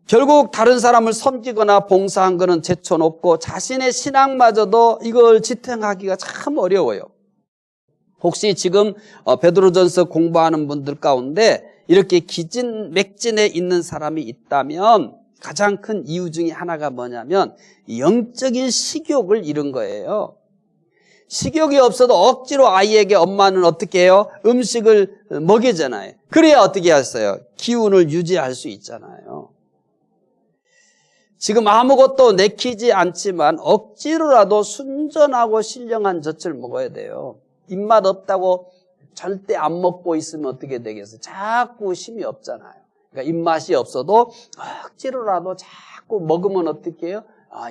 결국 다른 사람을 섬기거나 봉사한 것은 제쳐놓고 자신의 신앙마저도 이걸 지탱하기가 참 어려워요. 혹시 지금 베드로전서 공부하는 분들 가운데 이렇게 기진맥진해 있는 사람이 있다면 가장 큰 이유 중에 하나가 뭐냐면 영적인 식욕을 잃은 거예요. 식욕이 없어도 억지로 아이에게 엄마는 어떻게 해요? 음식을 먹이잖아요. 그래야 어떻게 했어요? 기운을 유지할 수 있잖아요. 지금 아무것도 내키지 않지만 억지로라도 순전하고 신령한 젖을 먹어야 돼요. 입맛 없다고 절대 안 먹고 있으면 어떻게 되겠어요? 자꾸 힘이 없잖아요. 그러니까 입맛이 없어도 억지로라도 자꾸 먹으면 어떻게 해요?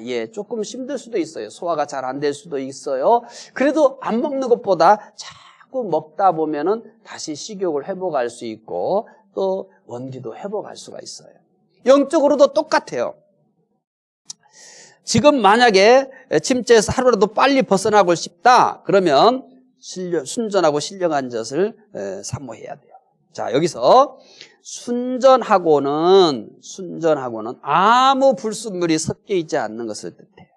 예, 조금 힘들 수도 있어요. 소화가 잘 안 될 수도 있어요. 그래도 안 먹는 것보다 자꾸 먹다 보면은 다시 식욕을 회복할 수 있고 또 원기도 회복할 수가 있어요. 영적으로도 똑같아요. 지금 만약에 침체에서 하루라도 빨리 벗어나고 싶다 그러면 순전하고 신령한 젖을 사모해야 돼요. 자, 여기서 순전하고는 아무 불순물이 섞여 있지 않는 것을 뜻해요.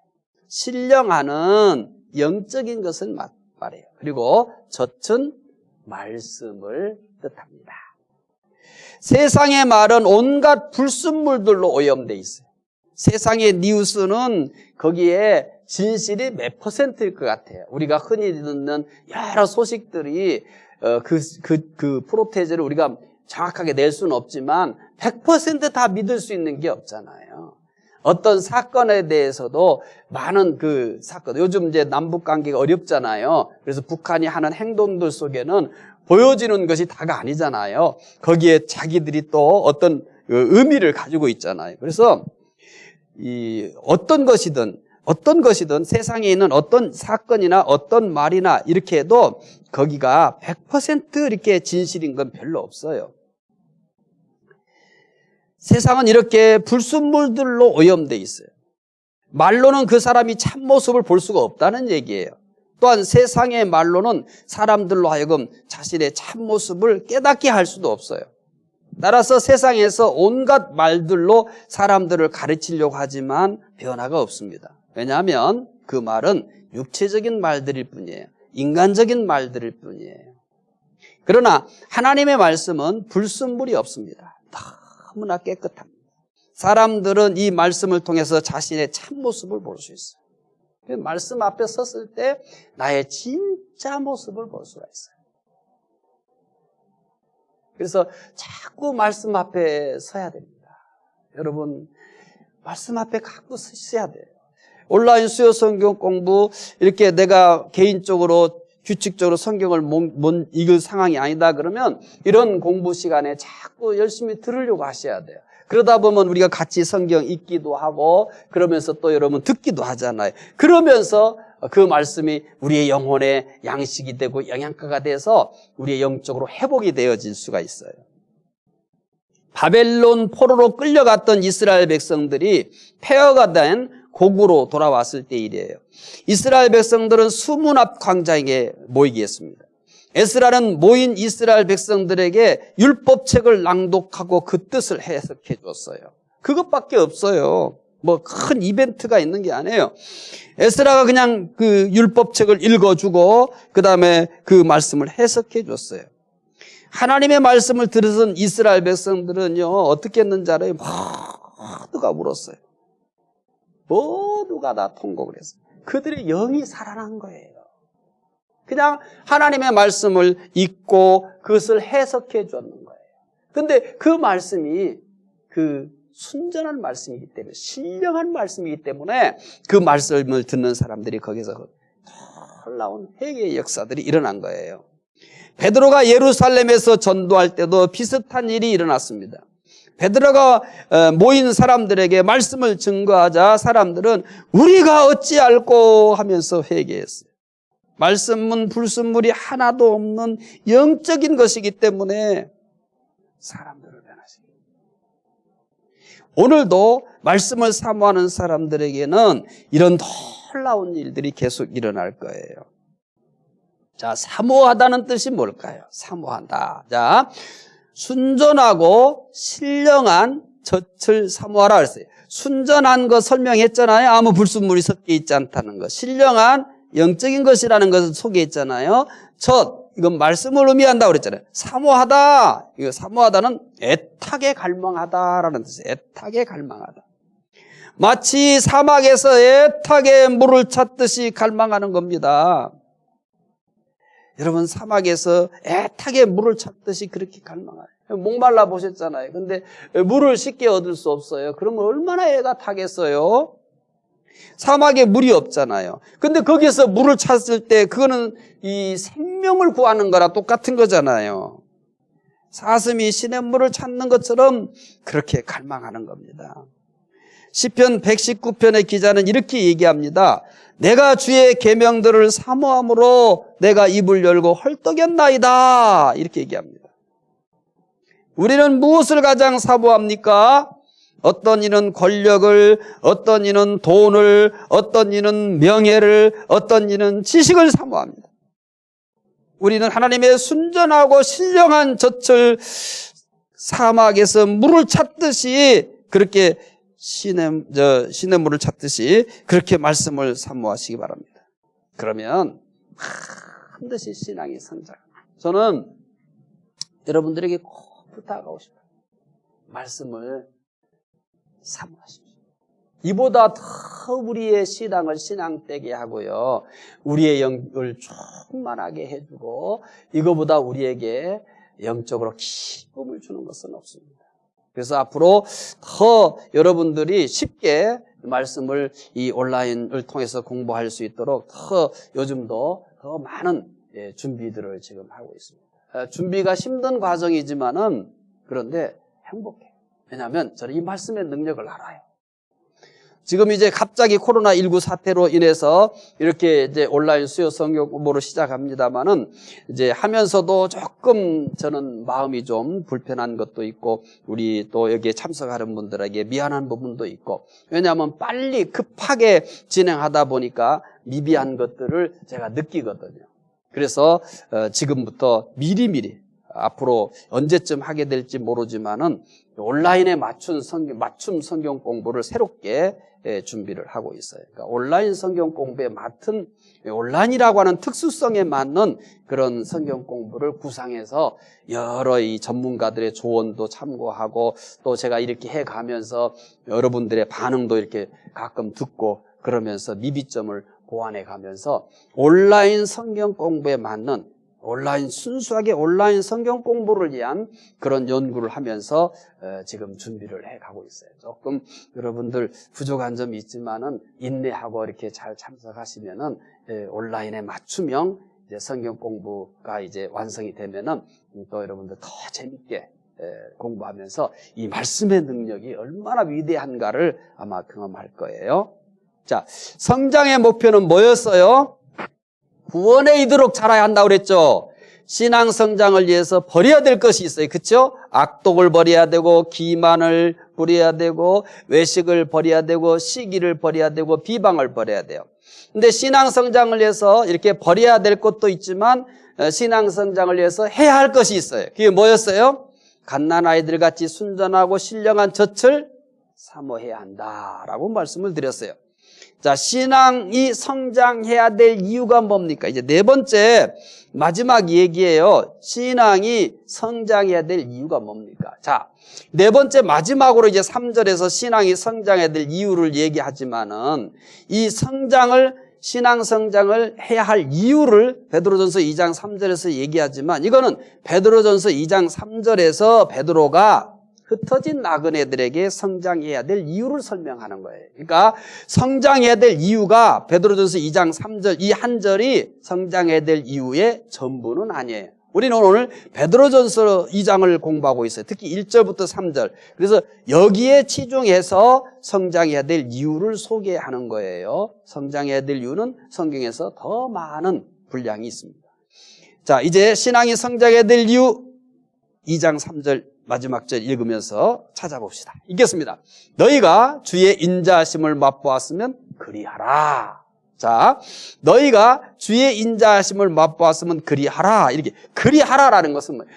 신령하는 영적인 것을 말해요. 그리고 젖은 말씀을 뜻합니다. 세상의 말은 온갖 불순물들로 오염되어 있어요. 세상의 뉴스는 거기에 진실이 몇 %일 것 같아요. 우리가 흔히 듣는 여러 소식들이 그 프로테이즈를 우리가 정확하게 낼 수는 없지만 100% 다 믿을 수 있는 게 없잖아요. 어떤 사건에 대해서도 많은 그 사건, 요즘 이제 남북 관계가 어렵잖아요. 그래서 북한이 하는 행동들 속에는 보여지는 것이 다가 아니잖아요. 거기에 자기들이 또 어떤 의미를 가지고 있잖아요. 그래서 어떤 것이든 세상에 있는 어떤 사건이나 어떤 말이나 이렇게 해도 거기가 100% 이렇게 진실인 건 별로 없어요. 세상은 이렇게 불순물들로 오염되어 있어요. 말로는 그 사람이 참모습을 볼 수가 없다는 얘기예요. 또한 세상의 말로는 사람들로 하여금 자신의 참모습을 깨닫게 할 수도 없어요. 따라서 세상에서 온갖 말들로 사람들을 가르치려고 하지만 변화가 없습니다. 왜냐하면 그 말은 육체적인 말들일 뿐이에요. 인간적인 말들일 뿐이에요. 그러나 하나님의 말씀은 불순물이 없습니다. 너무나 깨끗합니다. 사람들은 이 말씀을 통해서 자신의 참모습을 볼 수 있어요. 말씀 앞에 섰을 때 나의 진짜 모습을 볼 수가 있어요. 그래서 자꾸 말씀 앞에 서야 됩니다. 여러분, 말씀 앞에 자꾸 서야 돼요. 온라인 수요 성경 공부, 이렇게 내가 개인적으로 규칙적으로 성경을 못 읽을 상황이 아니다 그러면 이런 공부 시간에 자꾸 열심히 들으려고 하셔야 돼요. 그러다 보면 우리가 같이 성경 읽기도 하고 그러면서 또 여러분 듣기도 하잖아요. 그러면서 그 말씀이 우리의 영혼의 양식이 되고 영양가가 돼서 우리의 영적으로 회복이 되어질 수가 있어요. 바벨론 포로로 끌려갔던 이스라엘 백성들이 폐허가 된 고구로 돌아왔을 때 일이에요. 이스라엘 백성들은 수문 앞 광장에 모이게 했습니다. 에스라는 모인 이스라엘 백성들에게 율법책을 낭독하고 그 뜻을 해석해 줬어요. 그것밖에 없어요. 뭐 큰 이벤트가 있는 게 아니에요. 에스라가 그냥 그 율법책을 읽어주고 그 다음에 그 말씀을 해석해 줬어요. 하나님의 말씀을 들은 이스라엘 백성들은요 어떻게 했는지 알아요? 모두가 울었어요. 모두가 다 통곡을 했어요. 그들의 영이 살아난 거예요. 그냥 하나님의 말씀을 읽고 그것을 해석해 줬는 거예요. 근데 그 말씀이 그 순전한 말씀이기 때문에, 신령한 말씀이기 때문에 그 말씀을 듣는 사람들이 거기서 놀라운 회개의 역사들이 일어난 거예요. 베드로가 예루살렘에서 전도할 때도 비슷한 일이 일어났습니다. 베드로가 모인 사람들에게 말씀을 증거하자 사람들은 우리가 어찌 알고 하면서 회개했어요. 말씀은 불순물이 하나도 없는 영적인 것이기 때문에 사람들을 변화시킵니다. 오늘도 말씀을 사모하는 사람들에게는 이런 놀라운 일들이 계속 일어날 거예요. 자, 사모하다는 뜻이 뭘까요? 사모한다. 자, 순전하고 신령한 젖을 사모하라 그랬어요. 순전한 거 설명했잖아요. 아무 불순물이 섞여 있지 않다는 거. 신령한 영적인 것이라는 것을 소개했잖아요. 젖, 이건 말씀을 의미한다고 그랬잖아요. 사모하다, 이거 사모하다는 애타게 갈망하다라는 뜻이에요. 애타게 갈망하다. 마치 사막에서 애타게 물을 찾듯이 갈망하는 겁니다. 여러분, 사막에서 애타게 물을 찾듯이 그렇게 갈망해요. 목말라 보셨잖아요. 근데 물을 쉽게 얻을 수 없어요. 그러면 얼마나 애가 타겠어요? 사막에 물이 없잖아요. 근데 거기서 물을 찾을 때 그거는 이 생명을 구하는 거랑 똑같은 거잖아요. 사슴이 시냇물을 찾는 것처럼 그렇게 갈망하는 겁니다. 시편 119편의 기자는 이렇게 얘기합니다. 내가 주의 계명들을 사모함으로 내가 입을 열고 헐떡였나이다. 이렇게 얘기합니다. 우리는 무엇을 가장 사모합니까? 어떤 이는 권력을, 어떤 이는 돈을, 어떤 이는 명예를, 어떤 이는 지식을 사모합니다. 우리는 하나님의 순전하고 신령한 젖을 사막에서 물을 찾듯이 그렇게 시냇물을 찾듯이 그렇게 말씀을 사모하시기 바랍니다. 그러면 반드시 신앙이 성장합니다. 저는 여러분들에게 꼭 부탁하고 싶어요. 말씀을 사모하십시오. 이보다 더 우리의 신앙을 신앙되게 하고요, 우리의 영을 충만하게 해주고 이거보다 우리에게 영적으로 기쁨을 주는 것은 없습니다. 그래서 앞으로 더 여러분들이 쉽게 말씀을 이 온라인을 통해서 공부할 수 있도록 더 요즘도 더 많은 준비들을 지금 하고 있습니다. 준비가 힘든 과정이지만은 그런데 행복해요. 왜냐하면 저는 이 말씀의 능력을 알아요. 지금 이제 갑자기 코로나19 사태로 인해서 이렇게 이제 온라인 수요 성경 공부를 시작합니다만은 이제 하면서도 조금 저는 마음이 좀 불편한 것도 있고 우리 또 여기에 참석하는 분들에게 미안한 부분도 있고, 왜냐하면 빨리 급하게 진행하다 보니까 미비한 것들을 제가 느끼거든요. 그래서 지금부터 미리미리 앞으로 언제쯤 하게 될지 모르지만은 온라인에 맞춤 성경 공부를 새롭게 준비를 하고 있어요. 그러니까 온라인 성경 공부에 맞는, 온라인이라고 하는 특수성에 맞는 그런 성경 공부를 구상해서 여러 이 전문가들의 조언도 참고하고 또 제가 이렇게 해가면서 여러분들의 반응도 이렇게 가끔 듣고 그러면서 미비점을 보완해 가면서 온라인 성경 공부에 맞는 순수하게 온라인 성경 공부를 위한 그런 연구를 하면서 지금 준비를 해 가고 있어요. 조금 여러분들 부족한 점이 있지만은 인내하고 이렇게 잘 참석하시면은 온라인에 맞춤형 이제 성경 공부가 이제 완성이 되면은 또 여러분들 더 재밌게 공부하면서 이 말씀의 능력이 얼마나 위대한가를 아마 경험할 거예요. 자, 성장의 목표는 뭐였어요? 구원에 이르도록 자라야 한다고 그랬죠. 신앙 성장을 위해서 버려야 될 것이 있어요. 그렇죠? 악독을 버려야 되고 기만을 버려야 되고 외식을 버려야 되고 시기를 버려야 되고 비방을 버려야 돼요. 근데 신앙 성장을 위해서 이렇게 버려야 될 것도 있지만 신앙 성장을 위해서 해야 할 것이 있어요. 그게 뭐였어요? 갓난 아이들 같이 순전하고 신령한 젖을 사모해야 한다라고 말씀을 드렸어요. 자, 신앙이 성장해야 될 이유가 뭡니까? 이제 네 번째 마지막 얘기예요. 신앙이 성장해야 될 이유가 뭡니까? 자, 네 번째 마지막으로 이제 3절에서 신앙이 성장해야 될 이유를 얘기하지만은 이 신앙 성장을 해야 할 이유를 베드로전서 2장 3절에서 얘기하지만 이거는 베드로전서 2장 3절에서 베드로가 흩어진 나그네들에게 성장해야 될 이유를 설명하는 거예요. 그러니까 성장해야 될 이유가 베드로전서 2장 3절 이 한 절이 성장해야 될 이유의 전부는 아니에요. 우리는 오늘 베드로전서 2장을 공부하고 있어요. 특히 1절부터 3절. 그래서 여기에 치중해서 성장해야 될 이유를 소개하는 거예요. 성장해야 될 이유는 성경에서 더 많은 분량이 있습니다. 자, 이제 신앙이 성장해야 될 이유 2장 3절 마지막 절 읽으면서 찾아봅시다. 읽겠습니다. 너희가 주의 인자하심을 맛보았으면 그리하라. 자, 너희가 주의 인자하심을 맛보았으면 그리하라. 이렇게 그리하라라는 것은 뭐예요?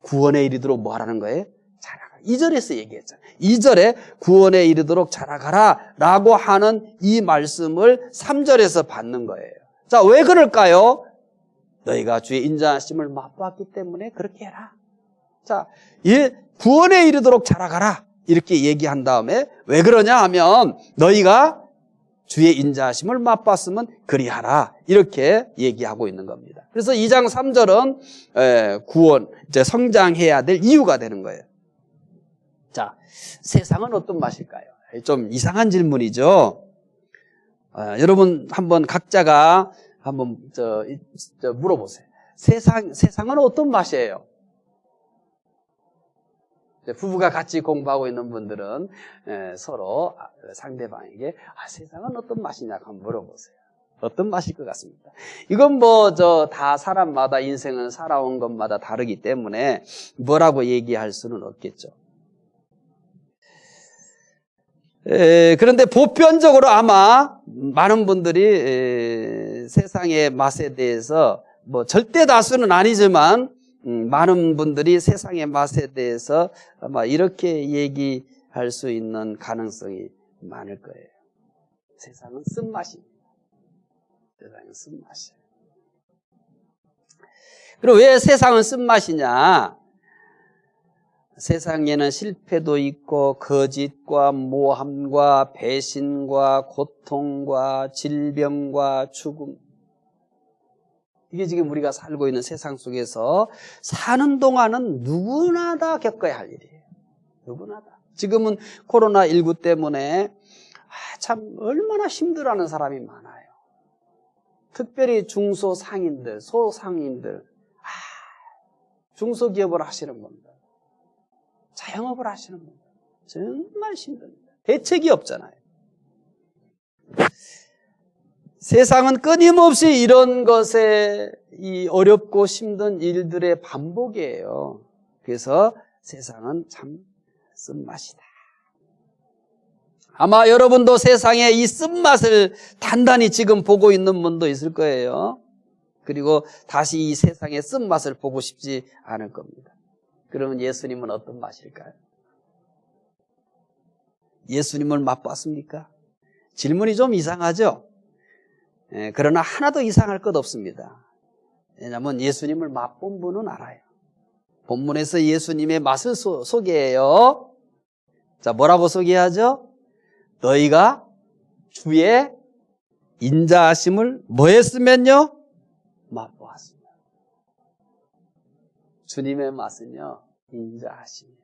구원에 이르도록 뭐 하라는 거예요? 자라가라. 2절에서 얘기했잖아요. 2절에 구원에 이르도록 자라가라 라고 하는 이 말씀을 3절에서 받는 거예요. 자, 왜 그럴까요? 너희가 주의 인자하심을 맛보았기 때문에 그렇게 해라. 자, 구원에 이르도록 자라가라 이렇게 얘기한 다음에 왜 그러냐 하면 너희가 주의 인자하심을 맛봤으면 그리하라 이렇게 얘기하고 있는 겁니다. 그래서 2장 3절은 구원, 이제 성장해야 될 이유가 되는 거예요. 자, 세상은 어떤 맛일까요? 좀 이상한 질문이죠. 여러분 한번 각자가 한번 물어보세요. 세상은 어떤 맛이에요? 부부가 같이 공부하고 있는 분들은 서로 상대방에게 세상은 어떤 맛이냐 한번 물어보세요. 어떤 맛일 것 같습니다. 이건 다 사람마다 인생은 살아온 것마다 다르기 때문에 뭐라고 얘기할 수는 없겠죠. 그런데 보편적으로 아마 많은 분들이 세상의 맛에 대해서 절대 다수는 아니지만 많은 분들이 세상의 맛에 대해서 아마 이렇게 얘기할 수 있는 가능성이 많을 거예요. 세상은 쓴맛입니다. 세상은 쓴맛이에요. 그리고 왜 세상은 쓴맛이냐? 세상에는 실패도 있고 거짓과 모함과 배신과 고통과 질병과 죽음, 이게 지금 우리가 살고 있는 세상 속에서 사는 동안은 누구나 다 겪어야 할 일이에요. 누구나 다. 지금은 코로나19 때문에 참 얼마나 힘들어하는 사람이 많아요. 특별히 중소상인들, 소상인들, 중소기업을 하시는 분들, 자영업을 하시는 분들 정말 힘듭니다. 대책이 없잖아요. 세상은 끊임없이 이런 것에 이 어렵고 힘든 일들의 반복이에요. 그래서 세상은 참 쓴맛이다. 아마 여러분도 세상에 이 쓴맛을 단단히 지금 보고 있는 분도 있을 거예요. 그리고 다시 이 세상의 쓴맛을 보고 싶지 않을 겁니다. 그러면 예수님은 어떤 맛일까요? 예수님을 맛봤습니까? 질문이 좀 이상하죠? 그러나 하나도 이상할 것 없습니다. 왜냐하면 예수님을 맛본 분은 알아요. 본문에서 예수님의 맛을 소개해요. 자, 뭐라고 소개하죠? 너희가 주의 인자하심을 뭐 했으면요? 맛보았습니다. 주님의 맛은요, 인자하심이에요.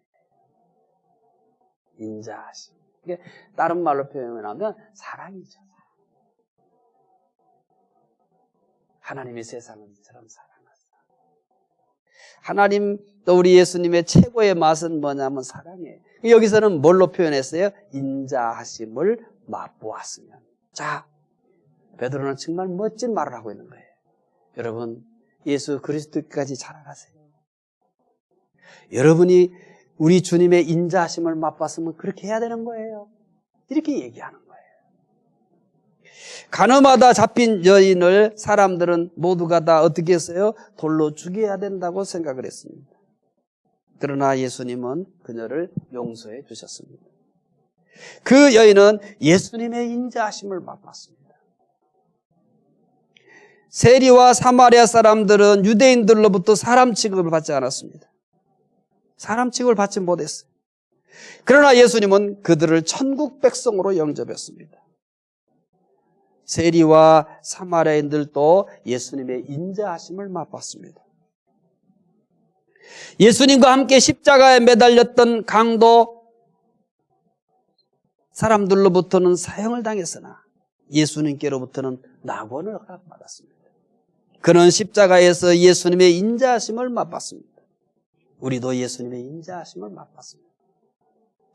인자하심. 이게 다른 말로 표현하면 사랑이죠. 하나님이 세상을 이처럼 사랑하사. 하나님 또 우리 예수님의 최고의 맛은 뭐냐면 사랑이에요. 여기서는 뭘로 표현했어요? 인자하심을 맛보았으면. 자, 베드로는 정말 멋진 말을 하고 있는 거예요. 여러분, 예수 그리스도까지 자라가세요. 여러분이 우리 주님의 인자하심을 맛봤으면 그렇게 해야 되는 거예요. 이렇게 얘기하는 거예요. 가늠하다 잡힌 여인을 사람들은 모두가 다 어떻게 했어요? 돌로 죽여야 된다고 생각을 했습니다. 그러나 예수님은 그녀를 용서해 주셨습니다. 그 여인은 예수님의 인자하심을 맛봤습니다. 세리와 사마리아 사람들은 유대인들로부터 사람 취급을 받지 않았습니다. 사람 취급을 받지 못했어요. 그러나 예수님은 그들을 천국 백성으로 영접했습니다. 세리와 사마리아인들도 예수님의 인자하심을 맛봤습니다. 예수님과 함께 십자가에 매달렸던 강도 사람들로부터는 사형을 당했으나 예수님께로부터는 낙원을 허락받았습니다. 그는 십자가에서 예수님의 인자하심을 맛봤습니다. 우리도 예수님의 인자하심을 맛봤습니다.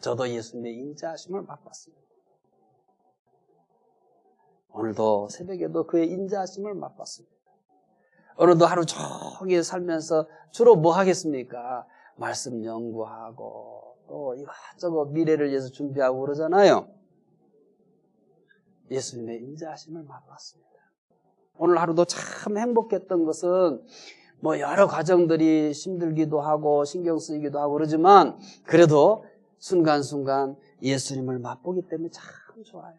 저도 예수님의 인자하심을 맛봤습니다. 오늘도 새벽에도 그의 인자하심을 맛봤습니다. 오늘도 하루 종일 살면서 주로 뭐 하겠습니까? 말씀 연구하고 또 이것저것 미래를 위해서 준비하고 그러잖아요. 예수님의 인자하심을 맛봤습니다. 오늘 하루도 참 행복했던 것은 뭐 여러 과정들이 힘들기도 하고 신경 쓰이기도 하고 그러지만 그래도 순간순간 예수님을 맛보기 때문에 참 좋아요.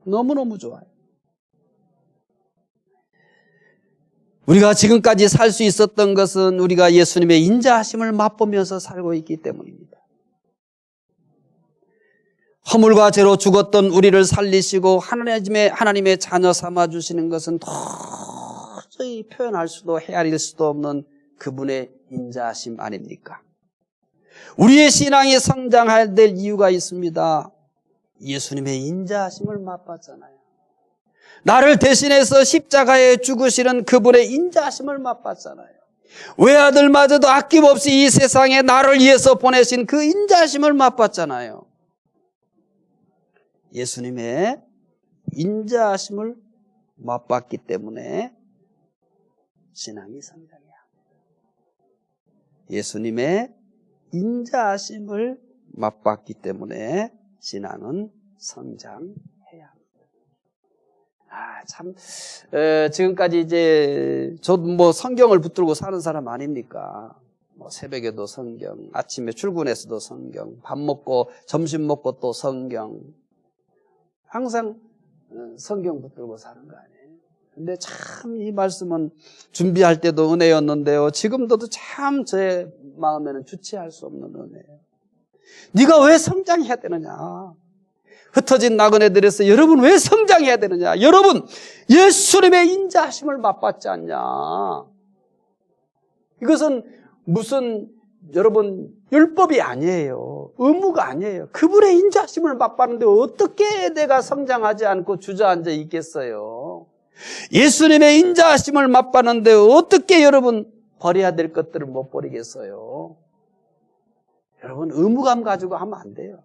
너무너무 좋아요. 우리가 지금까지 살 수 있었던 것은 우리가 예수님의 인자하심을 맛보면서 살고 있기 때문입니다. 허물과 죄로 죽었던 우리를 살리시고 하나님의 자녀 삼아주시는 것은 도저히 표현할 수도 헤아릴 수도 없는 그분의 인자하심 아닙니까? 우리의 신앙이 성장해야 될 이유가 있습니다. 예수님의 인자하심을 맛봤잖아요. 나를 대신해서 십자가에 죽으시는 그분의 인자하심을 맛봤잖아요. 외아들마저도 아낌없이 이 세상에 나를 위해서 보내신 그 인자하심을 맛봤잖아요. 예수님의 인자하심을 맛봤기 때문에 신앙이 성장해야 합니다. 예수님의 인자하심을 맛봤기 때문에 신앙은 성장해야 합니다. 지금까지 이제 저도 뭐 성경을 붙들고 사는 사람 아닙니까? 뭐 새벽에도 성경, 아침에 출근해서도 성경, 밥 먹고 점심 먹고 또 성경, 항상 성경 붙들고 사는 거 아니에요? 근데 참 이 말씀은 준비할 때도 은혜였는데요. 지금도 참 제 마음에는 주체할 수 없는 은혜예요. 네가 왜 성장해야 되느냐? 흩어진 나그네들에서 여러분 왜 성장해야 되느냐? 여러분 예수님의 인자하심을 맛봤지 않냐? 이것은 무슨 여러분 율법이 아니에요. 의무가 아니에요. 그분의 인자하심을 맛봤는데 어떻게 내가 성장하지 않고 주저앉아 있겠어요? 예수님의 인자하심을 맛봤는데 어떻게 여러분 버려야 될 것들을 못 버리겠어요? 여러분 의무감 가지고 하면 안 돼요.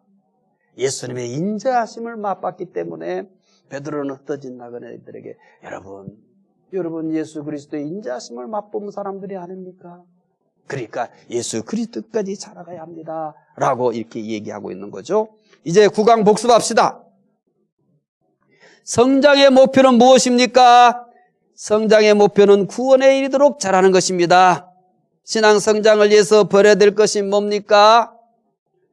예수님의 인자하심을 맛봤기 때문에 베드로는 흩어진 나그네들에게 여러분 예수 그리스도의 인자하심을 맛본 사람들이 아닙니까? 그러니까 예수 그리스도까지 자라가야 합니다 라고 이렇게 얘기하고 있는 거죠. 이제 9강 복습합시다. 성장의 목표는 무엇입니까? 성장의 목표는 구원에 이르도록 자라는 것입니다. 신앙 성장을 위해서 버려야 될 것이 뭡니까?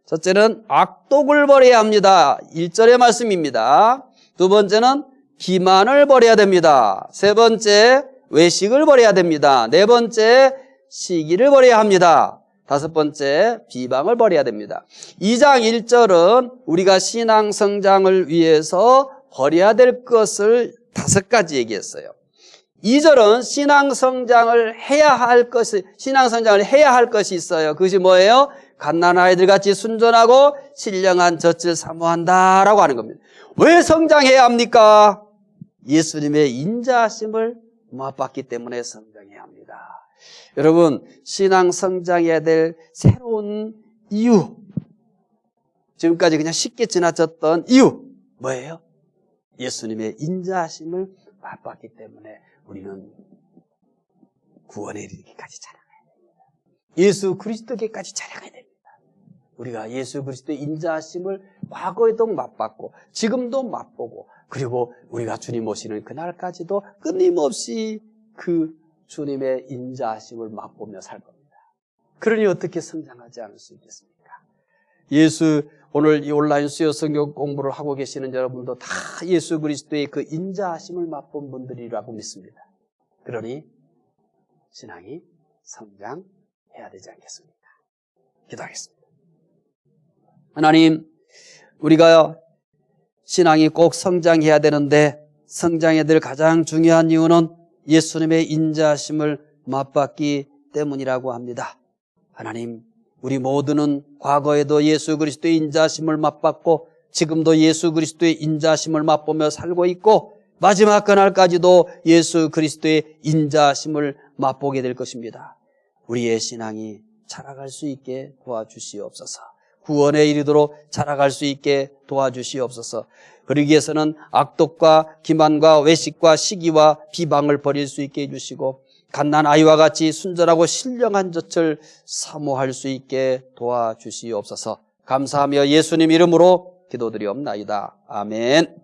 첫째는 악독을 버려야 합니다. 1절의 말씀입니다. 두 번째는 기만을 버려야 됩니다. 세 번째, 외식을 버려야 됩니다. 네 번째, 시기를 버려야 합니다. 다섯 번째, 비방을 버려야 됩니다. 2장 1절은 우리가 신앙 성장을 위해서 버려야 될 것을 5가지 얘기했어요. 2절은 신앙 성장을 해야 할 것이 있어요. 그것이 뭐예요? 갓난 아이들 같이 순전하고 신령한 젖을 사모한다라고 하는 겁니다. 왜 성장해야 합니까? 예수님의 인자하심을 맛봤기 때문에 성장해야 합니다. 여러분, 신앙 성장해야 될 새로운 이유, 지금까지 그냥 쉽게 지나쳤던 이유 뭐예요? 예수님의 인자하심을 맛봤기 때문에 우리는 구원에 이르기까지 자라가야 됩니다. 예수 그리스도께까지 자라가야 됩니다. 우리가 예수 그리스도의 인자하심을 과거에도 맛봤고 지금도 맛보고 그리고 우리가 주님 오시는 그날까지도 끊임없이 그 주님의 인자하심을 맛보며 살 겁니다. 그러니 어떻게 성장하지 않을 수 있겠습니까? 오늘 이 온라인 수요 성경 공부를 하고 계시는 여러분도 다 예수 그리스도의 그 인자하심을 맛본 분들이라고 믿습니다. 그러니 신앙이 성장해야 되지 않겠습니까? 기도하겠습니다. 하나님, 우리가 신앙이 꼭 성장해야 되는데 성장해야 될 가장 중요한 이유는 예수님의 인자하심을 맛봤기 때문이라고 합니다. 하나님, 우리 모두는 과거에도 예수 그리스도의 인자하심을 맛봤고 지금도 예수 그리스도의 인자하심을 맛보며 살고 있고 마지막 그날까지도 예수 그리스도의 인자하심을 맛보게 될 것입니다. 우리의 신앙이 자라갈 수 있게 도와주시옵소서. 구원에 이르도록 자라갈 수 있게 도와주시옵소서. 그러기 위해서는 악독과 기만과 외식과 시기와 비방을 버릴 수 있게 해주시고 갓난 아이와 같이 순전하고 신령한 젖을 사모할 수 있게 도와주시옵소서. 감사하며 예수님 이름으로 기도드리옵나이다. 아멘.